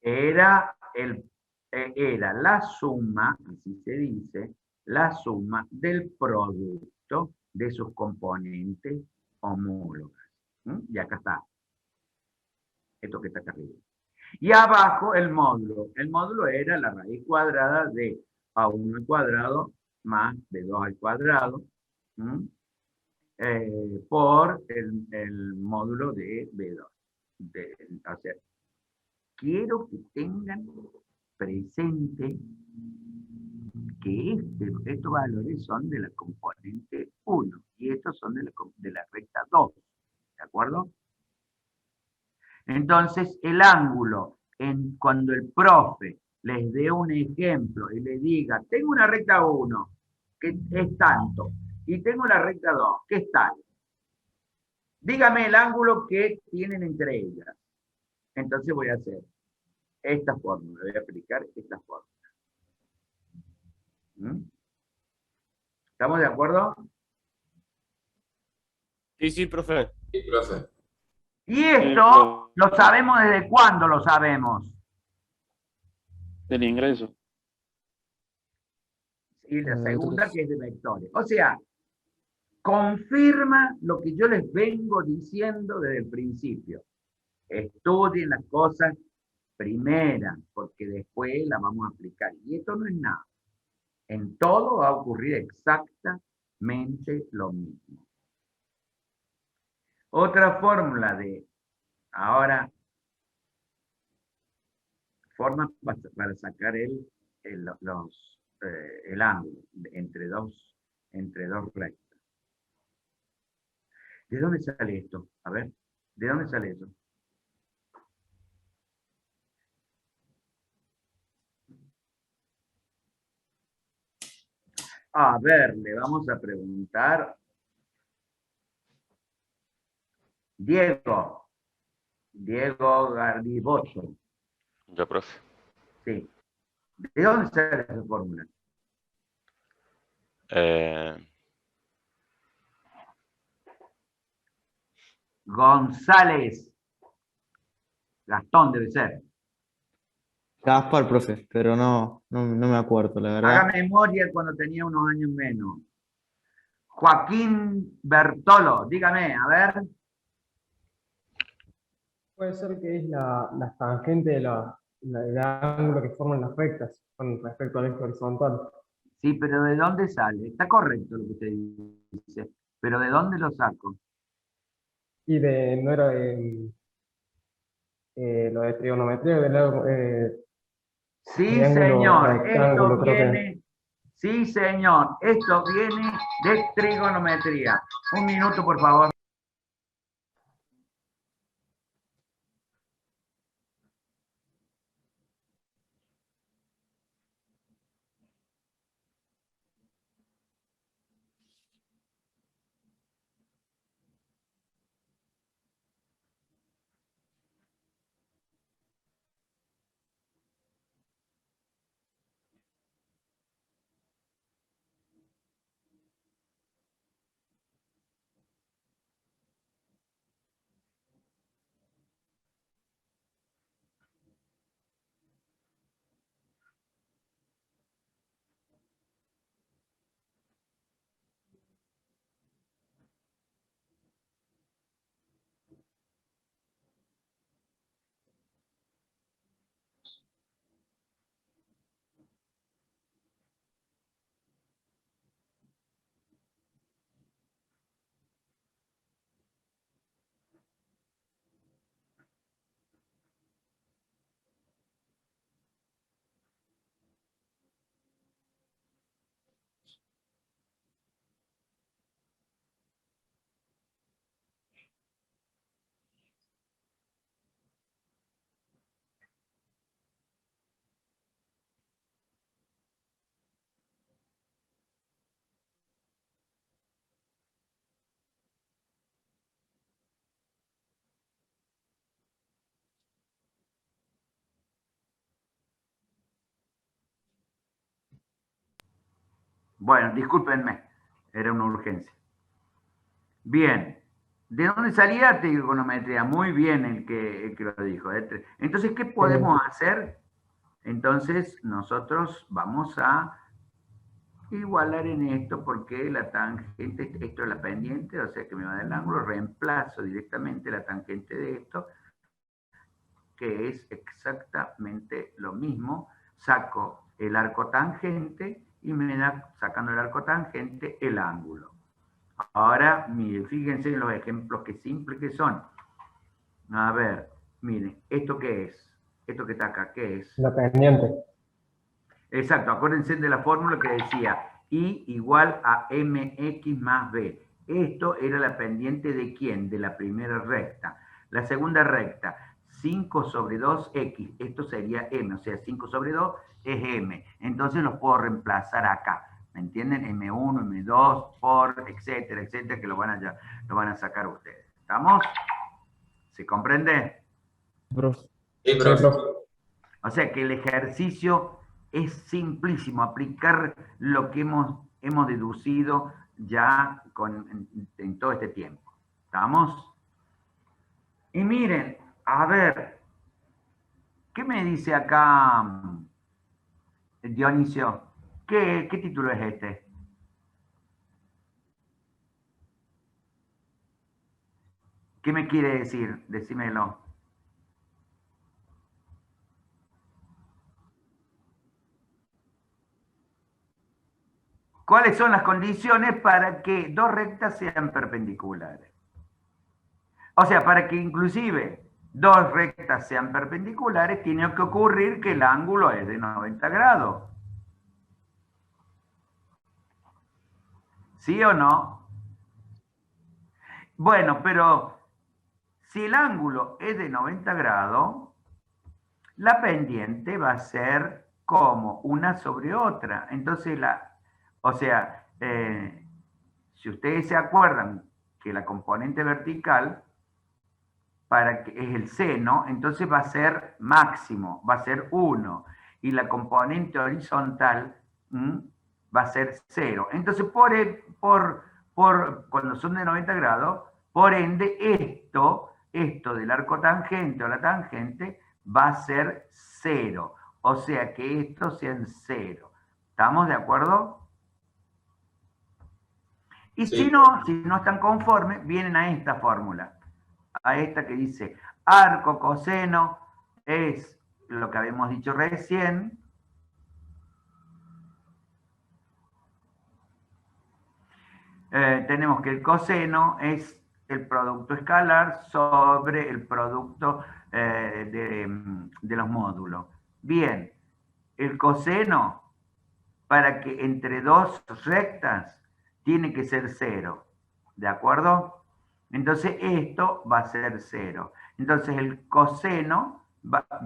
Era la suma, así se dice, la suma del producto de sus componentes homólogas. Y acá está. Esto que está acá arriba. Y abajo el módulo. El módulo era la raíz cuadrada de A1 al cuadrado más B2 al cuadrado por el módulo de B2. O sea, quiero que tengan presente que estos valores son de la componente 1 y estos son de la recta 2. ¿De acuerdo? Entonces, el ángulo, cuando el profe les dé un ejemplo y les diga, tengo una recta 1, que es tanto, y tengo la recta 2, que es tal. Dígame el ángulo que tienen entre ellas. Entonces voy a hacer esta fórmula, voy a aplicar esta fórmula. ¿Estamos de acuerdo? Sí, profe. Sí, profe. Y esto lo sabemos desde cuándo lo sabemos. Del ingreso. y la segunda que es de vectores. O sea, confirma lo que yo les vengo diciendo desde el principio. Estudien las cosas primera, porque después las vamos a aplicar. Y esto no es nada. En todo va a ocurrir exactamente lo mismo. Otra fórmula de, ahora, forma para sacar el ángulo entre dos rectas. ¿De dónde sale esto? A ver, ¿de dónde sale eso? A ver, le vamos a preguntar. Diego Gardibotto. Ya, profe. Sí. ¿De dónde sale esa fórmula? González. Gastón debe ser. Gaspar, profe, pero no me acuerdo, la verdad. Haga memoria cuando tenía unos años menos. Joaquín Bertolo, dígame, a ver. Puede ser que es la tangente del ángulo que forman las rectas con respecto al eje horizontal. Sí, pero ¿de dónde sale? Está correcto lo que usted dice, pero ¿de dónde lo saco? Y no era lo de trigonometría, del lado, Sí, triángulo, señor, rectángulo, esto creo que. viene, sí, señor, esto viene de trigonometría. Un minuto, por favor. Bueno, discúlpenme, era una urgencia. Bien, ¿de dónde salía trigonometría? Muy bien el que lo dijo. Entonces, ¿qué podemos hacer? Entonces, nosotros vamos a igualar en esto porque la tangente, esto es la pendiente, o sea que me va del ángulo, reemplazo directamente la tangente de esto, que es exactamente lo mismo, saco el arco tangente y me da, sacando el arco tangente, el ángulo. Ahora, miren, fíjense en los ejemplos que simples que son. A ver, miren, ¿esto qué es? Esto que está acá, ¿qué es? La pendiente. Exacto, acuérdense de la fórmula que decía I igual a mx más b. Esto era la pendiente de ¿quién? De la primera recta. La segunda recta, 5 sobre 2x, esto sería m, o sea, 5 sobre 2 es m. Entonces los puedo reemplazar acá. ¿Me entienden? M1, M2, por, etcétera, etcétera, que lo van a sacar ustedes. ¿Estamos? ¿Se comprende? Profe. Sí, profe. O sea que el ejercicio es simplísimo, aplicar lo que hemos deducido ya en todo este tiempo. ¿Estamos? Y miren, a ver, ¿qué me dice acá Dionisio? ¿Qué título es este? ¿Qué me quiere decir? Decímelo. ¿Cuáles son las condiciones para que dos rectas sean perpendiculares? O sea, para que inclusive dos rectas sean perpendiculares, tiene que ocurrir que el ángulo es de 90 grados. ¿Sí o no? Bueno, pero si el ángulo es de 90 grados, la pendiente va a ser como una sobre otra. Entonces, si ustedes se acuerdan que la componente vertical es el seno, entonces va a ser máximo, va a ser 1. Y la componente horizontal va a ser 0. Entonces, cuando son de 90 grados, por ende, esto del arco tangente o la tangente va a ser 0. O sea que esto sea en 0. ¿Estamos de acuerdo? Y Sí. si no están conformes, vienen a esta fórmula. A esta que dice arco coseno es lo que habíamos dicho recién. Tenemos que el coseno es el producto escalar sobre el producto de los módulos. Bien, el coseno, para que entre dos rectas, tiene que ser 0. ¿De acuerdo? Entonces esto va a ser 0. Entonces el coseno,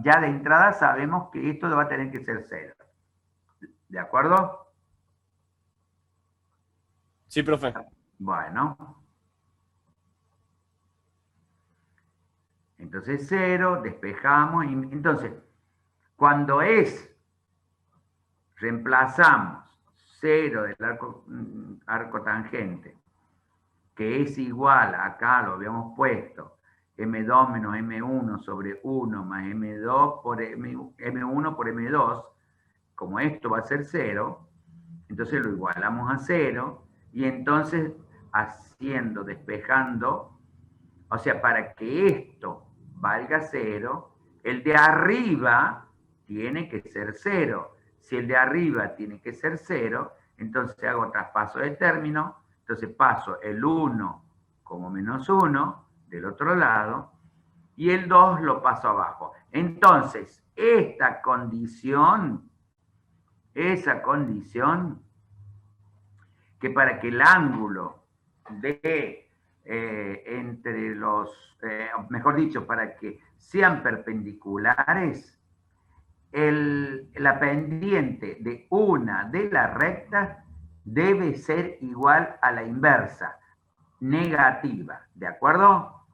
ya de entrada sabemos que esto va a tener que ser 0. ¿De acuerdo? Sí, profe. Bueno. Entonces 0, despejamos. Entonces, cuando reemplazamos 0 del arco tangente, que es igual, acá lo habíamos puesto, M2 menos M1 sobre 1 más M2 por M1 por M2, como esto va a ser 0, entonces lo igualamos a 0, y entonces despejando, o sea, para que esto valga 0, el de arriba tiene que ser 0. Si el de arriba tiene que ser 0, entonces hago traspaso de término, entonces paso el 1 como menos 1 del otro lado, y el 2 lo paso abajo. Entonces, esa condición, que para que el ángulo entre los, mejor dicho, para que sean perpendiculares, la pendiente de una de las rectas debe ser igual a la inversa, negativa, ¿de acuerdo?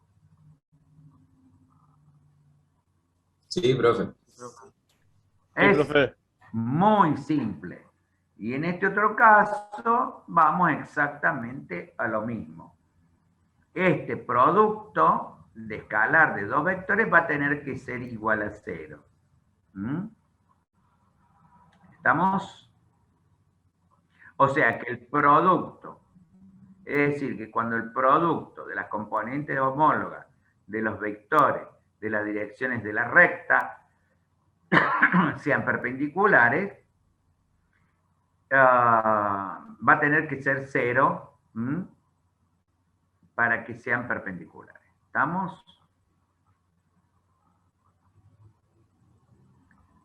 Sí, profe. Es profe. muy simple. Y en este otro caso vamos exactamente a lo mismo. Este producto de escalar de dos vectores va a tener que ser igual a 0. ¿Estamos? O sea que el producto, es decir, que cuando el producto de las componentes homólogas de los vectores de las direcciones de la recta sean perpendiculares, va a tener que ser 0 para que sean perpendiculares. ¿Estamos?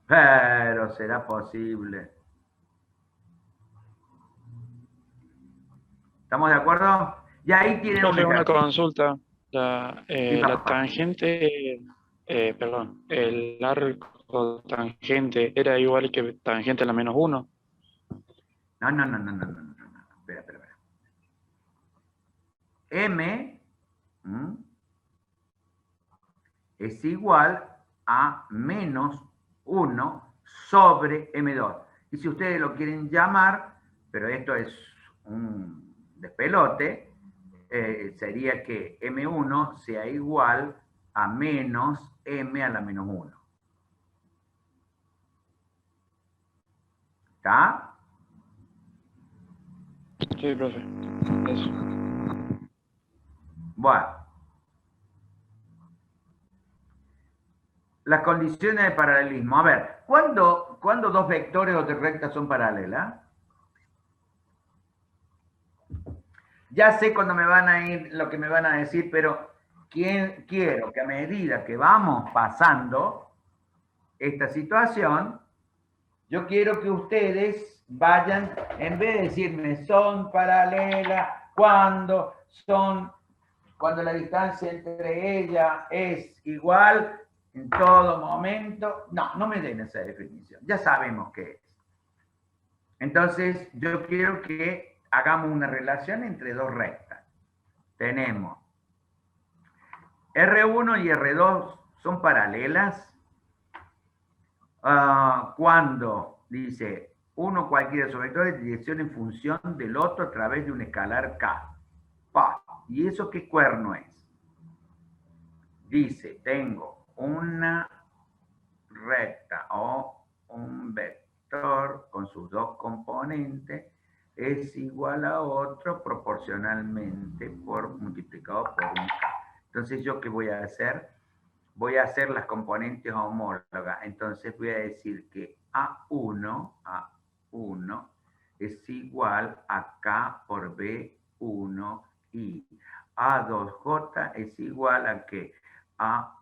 Pero será posible. ¿Estamos de acuerdo? Y ahí tienen un Profe, una ejercicio. consulta. La papá. tangente, perdón, el arco tangente era igual que tangente a la menos 1. No. Espera. M es igual a menos 1 sobre M2. Y si ustedes lo quieren llamar, pero esto es un despelote, sería que M1 sea igual a menos M a la menos 1. ¿Está? Sí, profe. Eso. Bueno. Las condiciones de paralelismo. A ver, ¿cuándo dos vectores o tres rectas son paralelas? Ya sé cuándo me van a ir, lo que me van a decir, pero quiero que a medida que vamos pasando esta situación, yo quiero que ustedes vayan, en vez de decirme son paralelas, cuando la distancia entre ellas es igual en todo momento. No me den esa definición. Ya sabemos qué es. Entonces, yo quiero que hagamos una relación entre dos rectas. Tenemos R1 y R2 son paralelas cuando dice uno cualquiera de sus vectores dirección en función del otro a través de un escalar K. ¿Y eso qué cuerno es? Dice, tengo una recta o un vector con sus dos componentes es igual a otro proporcionalmente multiplicado por un K. Entonces, ¿yo qué voy a hacer? Voy a hacer las componentes homólogas. Entonces, voy a decir que A1 es igual a K por B1 y A2J es igual a que A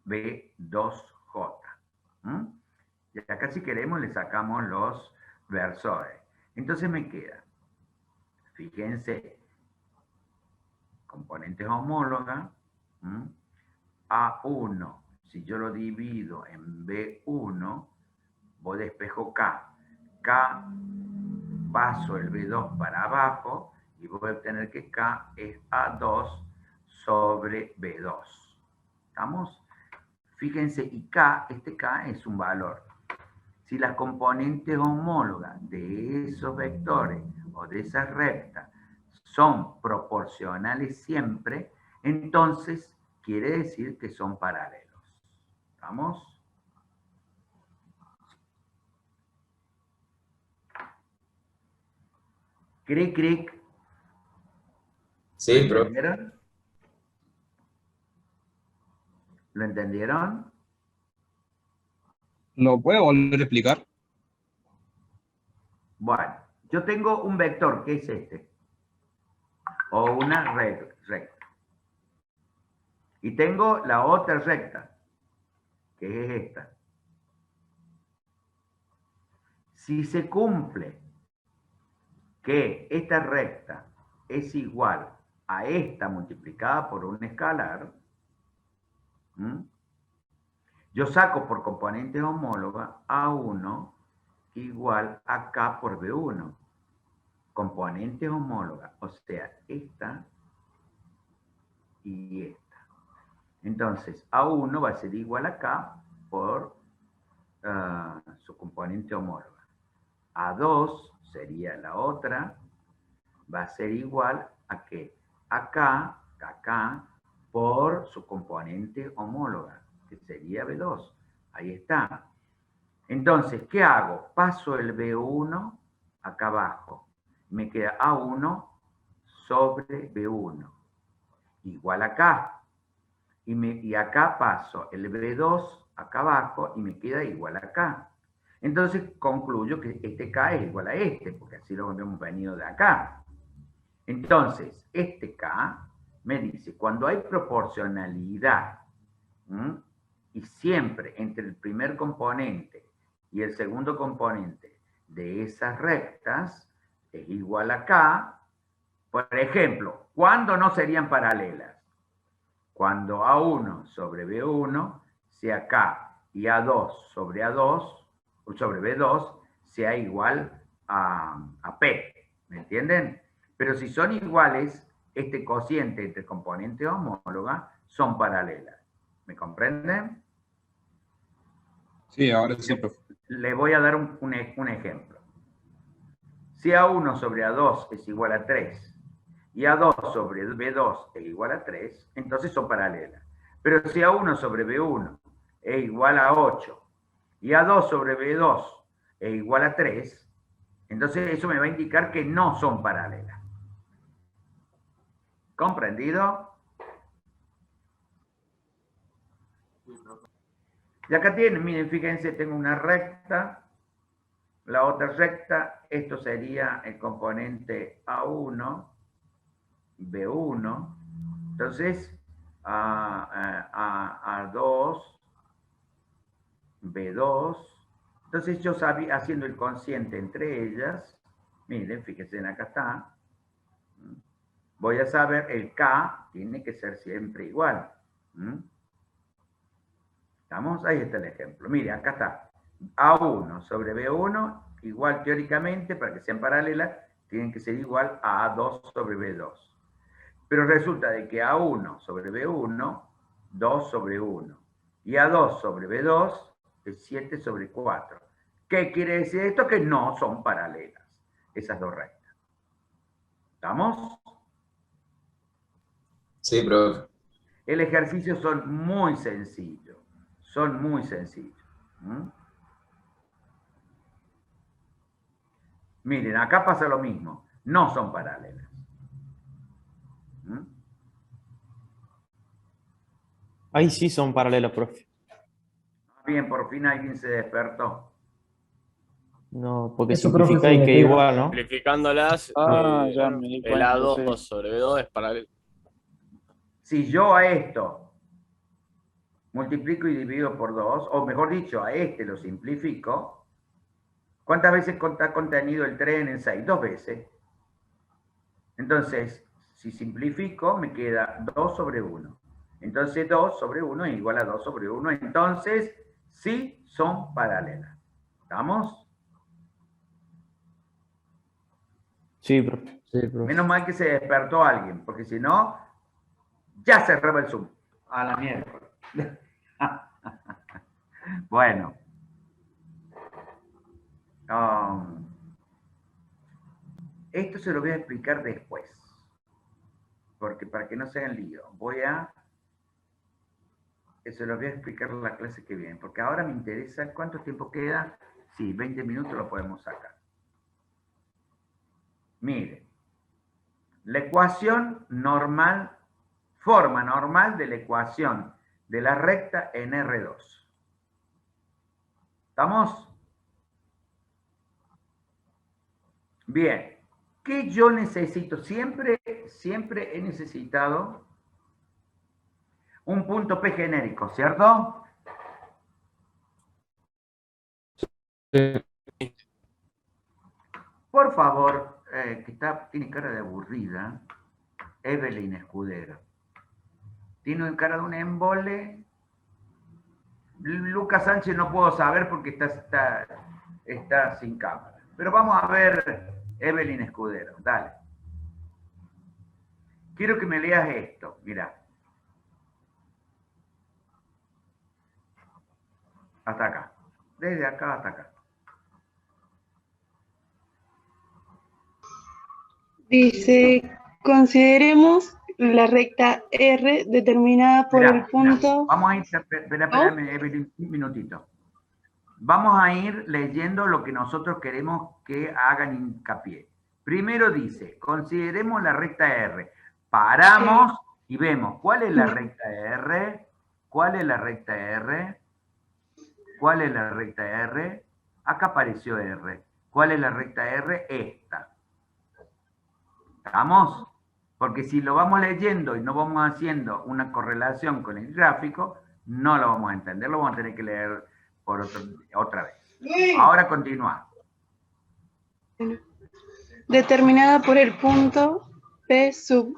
B2J. Y acá si queremos le sacamos los versores. Entonces me queda, fíjense, componentes homólogas, A1, si yo lo divido en B1, voy despejo K. Paso el B2 para abajo y voy a obtener que K es A2 sobre B2. ¿Estamos? Fíjense, y este K es un valor. Si las componentes homólogas de esos vectores o de esas rectas son proporcionales siempre, entonces quiere decir que son paralelos. ¿Estamos? Cric. Sí, ¿Lo entendieron? ¿Lo entendieron? ¿Lo puede volver a explicar? Bueno, yo tengo un vector, que es este, o una recta. Y tengo la otra recta, que es esta. Si se cumple que esta recta es igual a esta multiplicada por un escalar, yo saco por componentes homólogas A1 igual a K por B1. Componentes homólogas, o sea, esta y esta. Entonces, A1 va a ser igual a K por su componente homóloga. A2 sería la otra, va a ser igual a que K por su componente homóloga, que sería B2. Ahí está. Entonces, ¿qué hago? Paso el B1 acá abajo. Me queda A1 sobre B1 igual a K. Y acá paso el B2 acá abajo y me queda igual a K. Entonces concluyo que este K es igual a este, porque así lo hemos venido de acá. Entonces, este K me dice, cuando hay proporcionalidad, y siempre entre el primer componente y el segundo componente de esas rectas es igual a K, por ejemplo, ¿cuándo no serían paralelas? Cuando A1 sobre B1 sea K y A2 sobre B2 sea igual a P. ¿Me entienden? Pero si son iguales, este cociente entre componentes homólogas son paralelas. ¿Me comprenden? Sí, ahora sí, profe. Le voy a dar un ejemplo. Si A1 sobre A2 es igual a 3 y A2 sobre B2 es igual a 3, entonces son paralelas. Pero si A1 sobre B1 es igual a 8 y A2 sobre B2 es igual a 3, Entonces eso me va a indicar que no son paralelas. ¿Comprendido? Y acá tienen, miren, fíjense, tengo una recta, la otra recta, esto sería el componente A1, B1, entonces A2, B2, entonces yo sabía, haciendo el cociente entre ellas, miren, fíjense, acá está, voy a saber, el K tiene que ser siempre igual. ¿Estamos? Ahí está el ejemplo. Mire, acá está. A1 sobre B1, igual teóricamente, para que sean paralelas, tienen que ser igual a A2 sobre B2. Pero resulta de que A1 sobre B1, 2 sobre 1. Y A2 sobre B2 es 7 sobre 4. ¿Qué quiere decir esto? Que no son paralelas esas dos rectas. ¿Estamos? Sí, profe. El ejercicio son muy sencillos. Son muy sencillos. Miren, acá pasa lo mismo. No son paralelas. Ahí sí son paralelos, profe. Bien, por fin alguien se despertó. No, porque Eso, profe, simplifica y que significa- igual, ¿no? Simplificándolas, Ya me di el cuenta, A2 sí. sobre B2 es paralelo. Si yo a esto multiplico y divido por 2, o mejor dicho, a este lo simplifico, ¿cuántas veces está contenido el tren en 6? 2 veces. Entonces, si simplifico, me queda 2 sobre 1. Entonces 2 sobre 1 es igual a 2 sobre 1. Entonces, sí son paralelas. ¿Estamos? Sí, profe. Sí, profe. Menos mal que se despertó alguien, porque si no, ya cerraba el Zoom. A la mierda. Bueno. Esto se lo voy a explicar después. Porque para que no se hagan lío, se lo voy a explicar en la clase que viene. Porque ahora me interesa cuánto tiempo queda. Sí, 20 minutos lo podemos sacar. Miren. La ecuación normal, forma normal de la ecuación de la recta en R2. ¿Estamos? Bien. ¿Qué yo necesito? Siempre he necesitado un punto P genérico, ¿cierto? Sí. Por favor, que tiene cara de aburrida, Evelyn Escudero. Tiene cara de un embole. Lucas Sánchez no puedo saber porque está sin cámara. Pero vamos a ver Evelyn Escudero, dale. Quiero que me leas esto, mira. Hasta acá. Desde acá hasta acá. Dice, consideremos la recta R determinada por el punto... Vamos a ir, espérame, Evelyn, un minutito. Vamos a ir leyendo lo que nosotros queremos que hagan hincapié. Primero dice, consideremos la recta R. Paramos y vemos cuál es la recta R, cuál es la recta R, cuál es la recta R. Acá apareció R. ¿Cuál es la recta R? Esta. ¿Estamos? Porque si lo vamos leyendo y no vamos haciendo una correlación con el gráfico, no lo vamos a entender, lo vamos a tener que leer por otra vez. Ahora continúa. Determinada por el punto P sub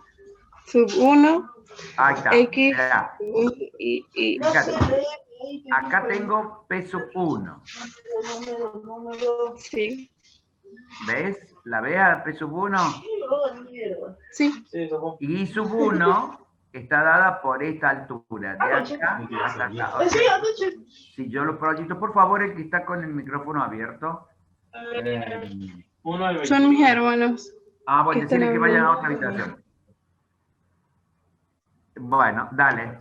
1, Ahí está. X, Y. Fíjate, acá tengo P sub 1. Sí. ¿Ves? ¿La ves a P sub 1? Sí. Y I sub 1 está dada por esta altura, de acá hasta acá. O sea, si yo lo proyecto, por favor, el que está con el micrófono abierto. Son mis hermanos. Ah, bueno, que decirle que vayan a otra hablando. habitación. Bueno, dale.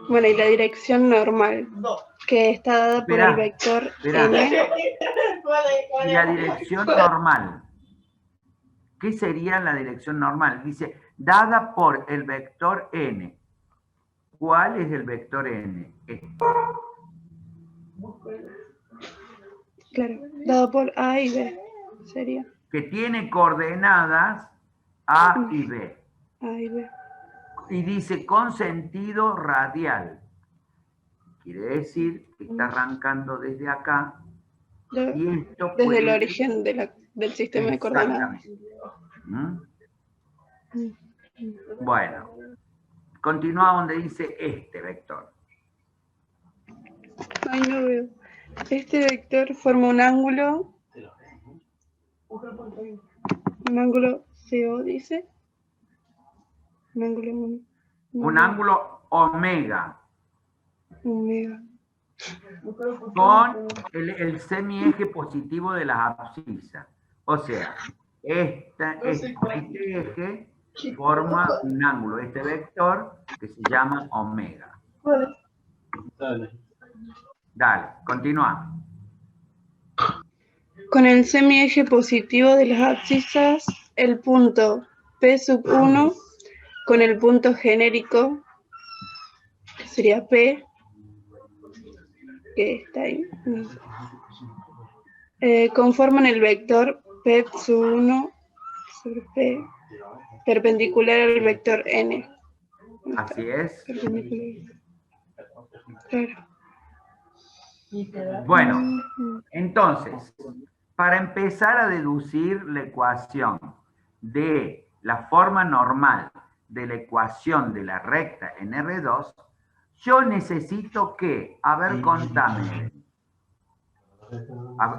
Bueno, y la dirección normal, que está dada por el Esperá, vector esperá. n. Y la dirección normal. ¿Qué sería la dirección normal? Dice, dada por el vector n. ¿Cuál es el vector n? Claro, dado por A y B, sería Que tiene coordenadas A y B. A y B. Y dice con sentido radial. Quiere decir que está arrancando desde acá. Y esto Desde el puede... origen del sistema de coordenadas. Exactamente. Bueno, continúa donde dice este vector. Ay, no veo. Este vector forma un ángulo CO, dice. Un ángulo omega. Omega. Con el semieje positivo de las abscisas. O sea, este eje forma un ángulo, este vector que se llama omega. Dale, continúa. Con el semieje positivo de las abscisas, el punto P1 con el punto genérico, que sería P, que está ahí, conforman el vector P1 sobre P, perpendicular al vector N. Así es. Perpendicular. Claro. Bueno, entonces, para empezar a deducir la ecuación de la forma normal de la ecuación de la recta en R2, yo necesito que, a ver, contame,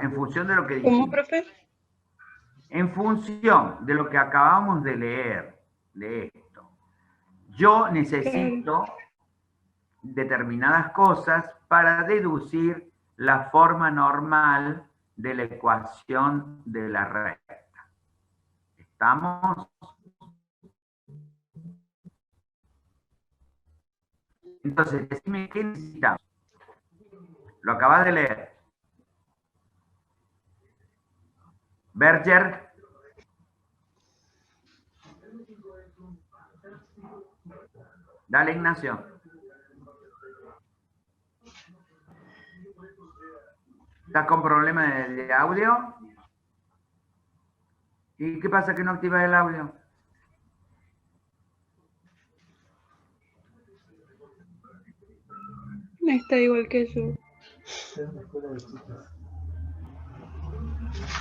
en función de lo que dijimos. ¿Cómo, profe? En función de lo que acabamos de leer, de esto, yo necesito determinadas cosas para deducir la forma normal de la ecuación de la recta. ¿Estamos? Entonces, decime qué necesitamos. Lo acabas de leer. Berger. Dale, Ignacio. ¿Estás con problemas de audio? ¿Y qué pasa que no activas el audio? Está igual que yo.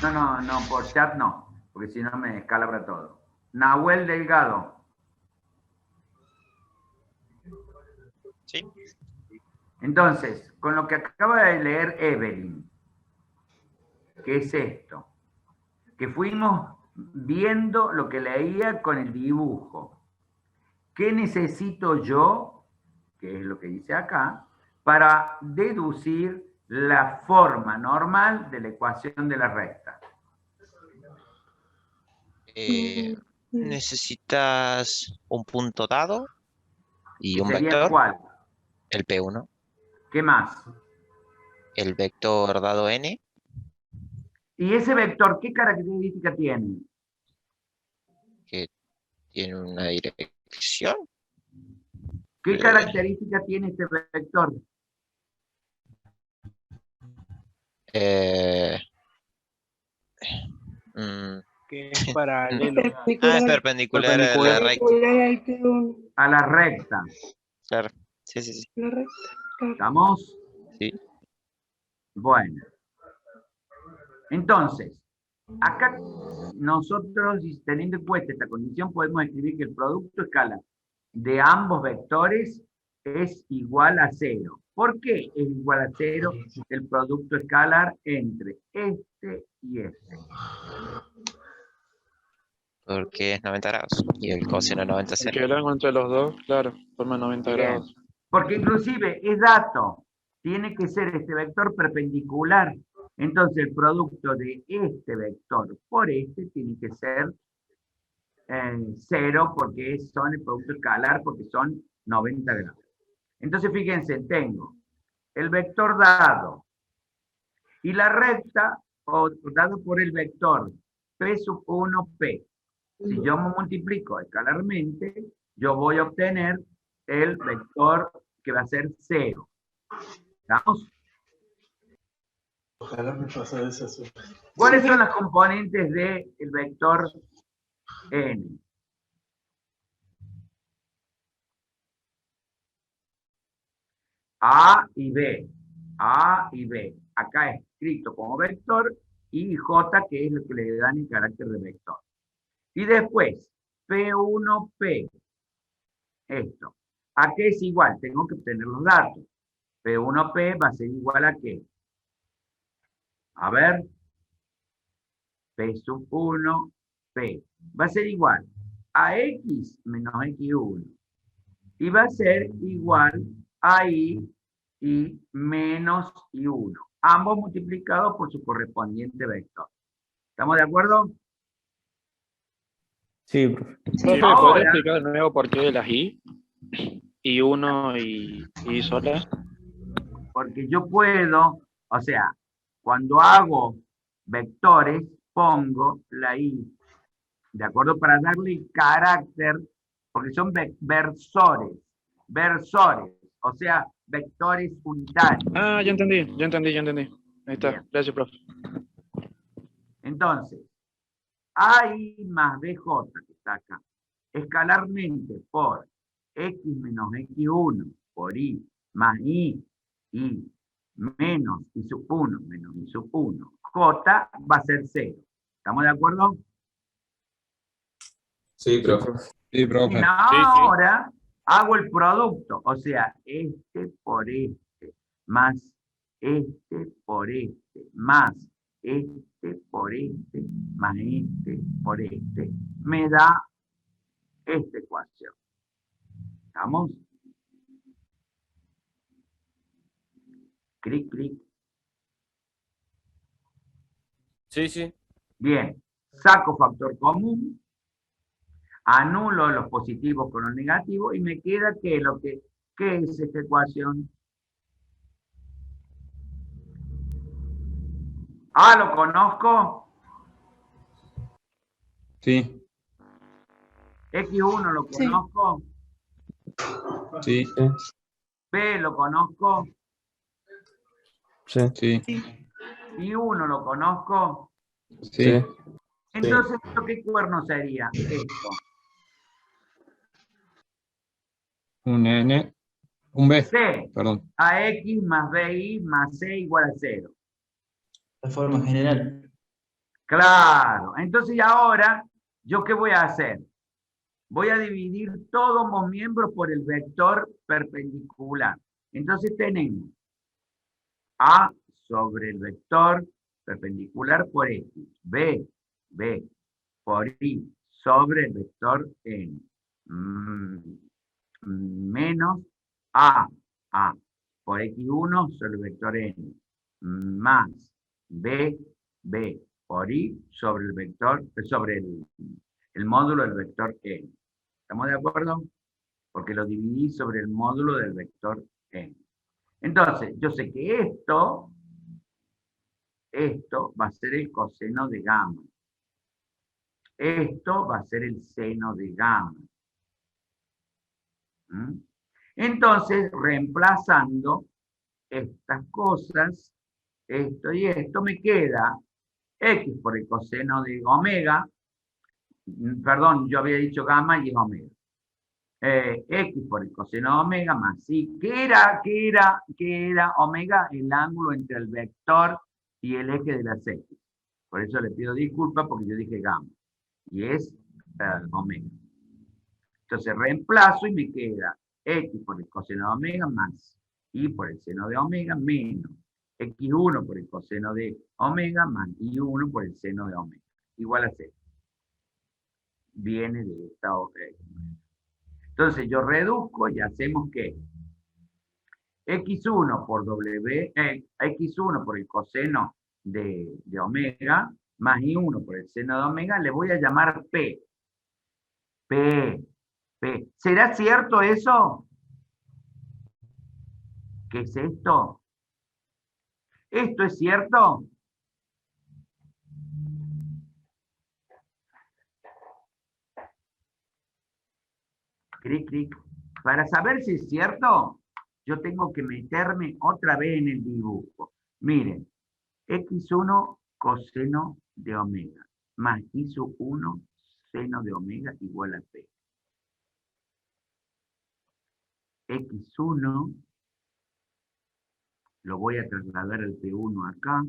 No, por chat no, porque si no me escalabra todo. Nahuel Delgado. Sí. Entonces, con lo que acaba de leer Evelyn, ¿qué es esto? Que fuimos viendo lo que leía con el dibujo. ¿Qué necesito yo, que es lo que dice acá, para deducir la forma normal de la ecuación de la recta? Necesitas un punto dado y un ¿Sería vector. cuál? El P1. ¿Qué más? El vector dado n. ¿Y ese vector qué característica tiene? Que tiene una dirección. ¿Qué característica tiene este vector? Que es paralelo. Es perpendicular a la recta. A la recta. Claro. Sí. La recta. Claro. ¿Estamos? Sí. Bueno. Entonces, acá nosotros, teniendo en cuenta esta condición, podemos escribir que el producto escalar de ambos vectores es igual a 0. ¿Por qué es igual a 0 el producto escalar entre este y este? Porque es 90 grados. Y el coseno de 90 es Que 0. el ángulo entre los dos, claro, forma 90 Bien. grados. Porque inclusive es dato. Tiene que ser este vector perpendicular. Entonces el producto de este vector por este tiene que ser 0 porque son el producto escalar porque son 90 grados. Entonces, fíjense, tengo el vector dado y la recta dado por el vector P sub 1, P. Si yo me multiplico escalarmente, yo voy a obtener el vector que va a ser 0. ¿Estamos? Ojalá me pasara esa. ¿Cuáles son las componentes del vector n? A y B. A y B. Acá es escrito como vector y J, que es lo que le dan el carácter de vector. Y después, P1P. Esto. ¿A qué es igual? Tengo que obtener los datos. P1P va a ser igual a qué. A ver. P sub 1, P. Va a ser igual a X menos X1. Y va a ser igual a Y menos Y1. Ambos multiplicados por su correspondiente vector. ¿Estamos de acuerdo? Sí, profe. Profe, ¿podría explicar de nuevo por qué de las I? I1 y I sola. Porque yo puedo, o sea, cuando hago vectores, pongo la I, ¿de acuerdo? Para darle carácter, porque son versores, o sea, vectores unitarios. Ah, ya entendí. Ahí está, Bien. gracias, profe. Entonces, AI más BJ, que está acá, escalarmente por X menos X1 por I más I menos I sub 1 menos I sub 1, J va a ser 0. ¿Estamos de acuerdo? Sí, profe. Sí, profe. Y ahora hago el producto, o sea, este por este, más este por este, más este por este, más este por este, me da esta ecuación. ¿Estamos? Clic, clic. Sí, sí. Bien, saco factor común, anulo los positivos con los negativos y me queda ¿qué es esta ecuación? A lo conozco, Sí, X1 lo conozco, sí, B lo conozco, sí, Y1 lo conozco. sí. Entonces, ¿qué cuerno sería esto? Un N, un B, C, perdón. AX más BI más C igual a 0. De forma general. Claro, entonces ahora, ¿yo qué voy a hacer? Voy a dividir todos los miembros por el vector perpendicular. Entonces tenemos A sobre el vector perpendicular por X, B por Y sobre el vector N, menos A por X1 sobre el vector N, más B por Y sobre el vector, sobre el módulo del vector N. ¿Estamos de acuerdo? Porque lo dividí sobre el módulo del vector N. Entonces, yo sé que esto va a ser el coseno de gamma. Esto va a ser el seno de gamma. Entonces, reemplazando estas cosas, esto y esto, me queda X por el coseno de omega, perdón, yo había dicho gamma y es omega. X por el coseno de omega más Y. ¿Qué era omega? El ángulo entre el vector y el eje de las X. Por eso le pido disculpas porque yo dije gamma. Y es omega. Entonces reemplazo y me queda X por el coseno de omega más Y por el seno de omega menos X1 por el coseno de omega más Y1 por el seno de omega. Igual a 0. Viene de esta hoja. Entonces yo reduzco y hacemos que X1 por X1 por el coseno de omega más I1 por el seno de omega le voy a llamar P. P. ¿Será cierto eso? ¿Qué es esto? ¿Esto es cierto? Clic, clic. Para saber si es cierto, yo tengo que meterme otra vez en el dibujo. Miren, x1 coseno de omega más i sub 1 seno de omega igual a p. x1 lo voy a trasladar al p1 acá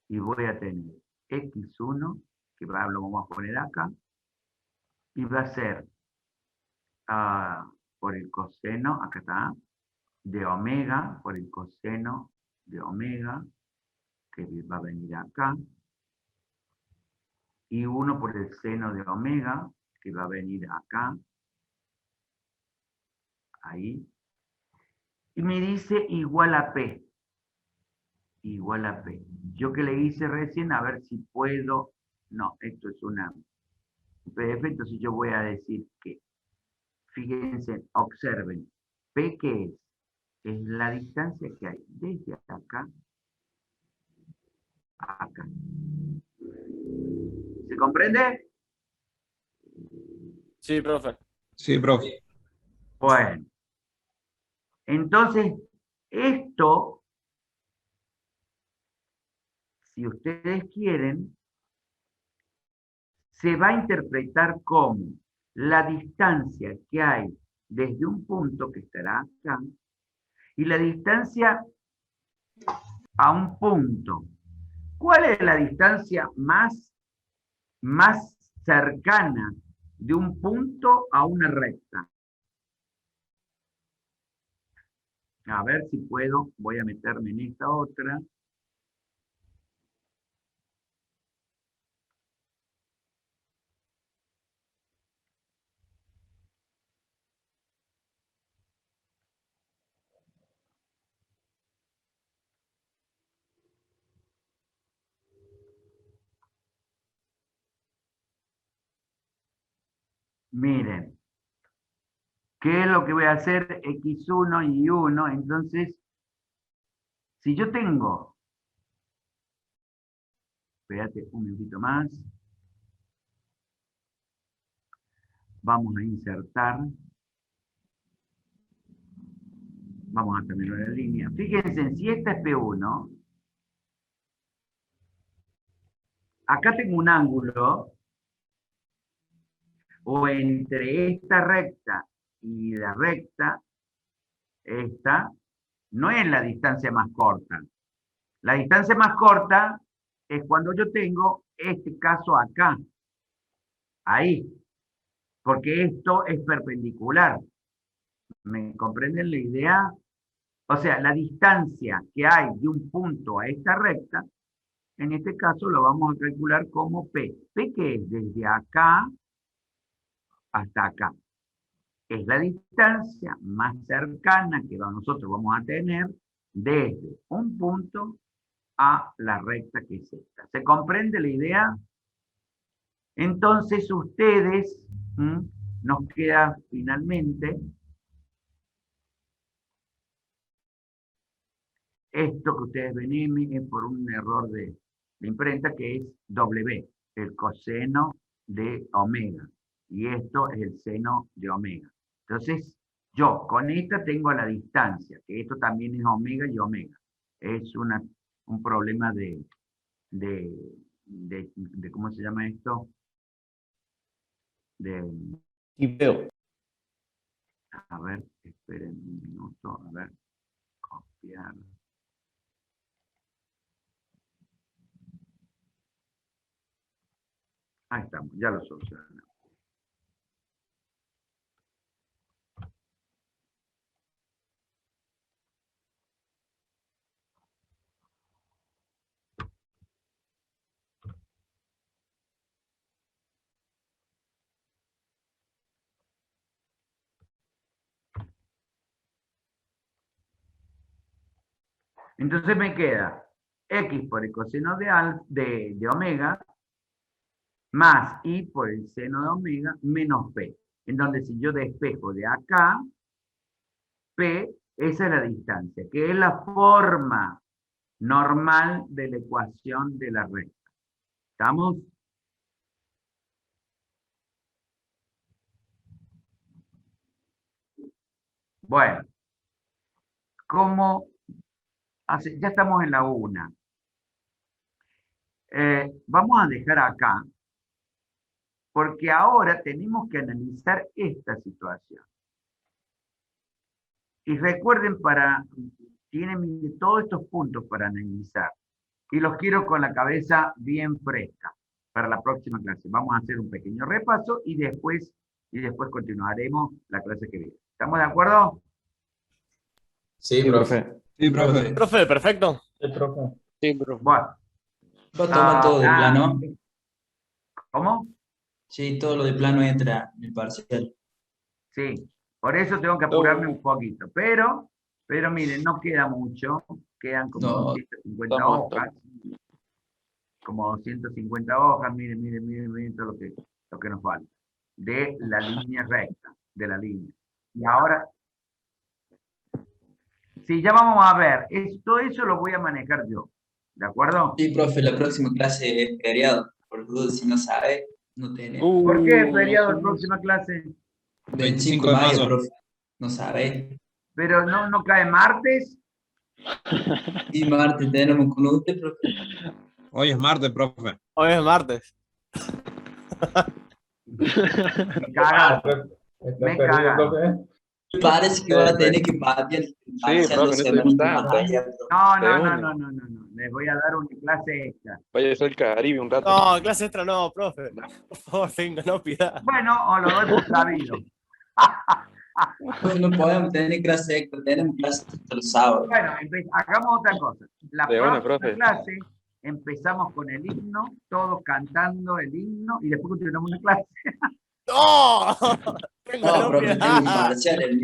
y voy a tener x1, que lo vamos a poner acá, y va a ser por el coseno, acá está, de omega, por el coseno de omega, que va a venir acá, y 1 por el seno de omega, que va a venir acá, ahí, y me dice igual a P. Igual a P. Yo que le hice recién, a ver si puedo, no, esto es una PDF, entonces yo voy a decir que, fíjense, observen, P ¿qué es? Es la distancia que hay desde acá a acá. ¿Se comprende? Sí, profe. Sí, profe. Bueno. Entonces, esto, si ustedes quieren, se va a interpretar como la distancia que hay desde un punto que estará acá y la distancia a un punto. ¿Cuál es la distancia más cercana de un punto a una recta? A ver si puedo, voy a meterme en esta otra. Miren, ¿qué es lo que voy a hacer? X1 y 1, entonces, si yo tengo, espérate un minutito más, vamos a insertar, vamos a terminar la línea. Fíjense, si esta es P1, acá tengo un ángulo, o entre esta recta y la recta, esta no es la distancia más corta. La distancia más corta es cuando yo tengo este caso acá, ahí, porque esto es perpendicular. ¿Me comprenden la idea? O sea, la distancia que hay de un punto a esta recta, en este caso lo vamos a calcular como P. ¿P qué es? Desde acá hasta acá. Es la distancia más cercana que nosotros vamos a tener desde un punto a la recta que es esta. ¿Se comprende la idea? Entonces ustedes, nos queda finalmente esto que ustedes ven es por un error de imprenta, que es W, el coseno de omega. Y esto es el seno de omega. Entonces, yo con esta tengo la distancia, que esto también es omega y omega. Es un problema de ¿cómo se llama esto? Tipeo. A ver, esperen un minuto, a ver, copiar. Ahí estamos, ya lo solucionamos. Entonces me queda x por el coseno de omega más i por el seno de omega menos p. En donde si yo despejo de acá, p Esa es la distancia, que es la forma normal de la ecuación de la recta. ¿Estamos? Bueno, ya estamos en la 1. Vamos a dejar acá, porque ahora tenemos que analizar esta situación. Y recuerden, tienen todos estos puntos para analizar. Y los quiero con la cabeza bien fresca para la próxima clase. Vamos a hacer un pequeño repaso y después continuaremos la clase que viene. ¿Estamos de acuerdo? Sí, profe. Sí, profe. Profe, perfecto. Sí, profe. Sí, profe. Bueno. Va a tomar todo de plano. ¿Cómo? Sí, todo lo de plano entra en el parcial. Sí, por eso tengo que apurarme un poquito. Pero miren, no queda mucho. Quedan como 250 hojas. Como 250 hojas. Miren todo lo que nos falta. De la línea recta. De la línea. Y ahora... Sí, ya vamos a ver. Todo eso lo voy a manejar yo. ¿De acuerdo? Sí, profe, la próxima clase es feriado. Por duda, si no sabe, no tenemos. ¿Por qué es feriado la próxima clase? 25 de mayo, profe. No sabe. ¿Pero no cae martes? Y martes tenemos con usted, profe. Hoy es martes, profe. Hoy es martes. Me cagas. Me cagas. Parece que va a tener que patear. Sí, profe, no No. Les voy a dar una clase extra. Vaya a ser el Caribe un rato. No, clase extra no, profe. Por favor, venga, no pida. Bueno, o lo doy por sabido. Pues no podemos tener clase extra, tenemos clase hasta los sábados. Bueno, hagamos otra cosa. La De una, próxima profe. clase empezamos con el himno, todos cantando el himno, y después continuamos una clase. ¡No! No, profe, tengo un parcial el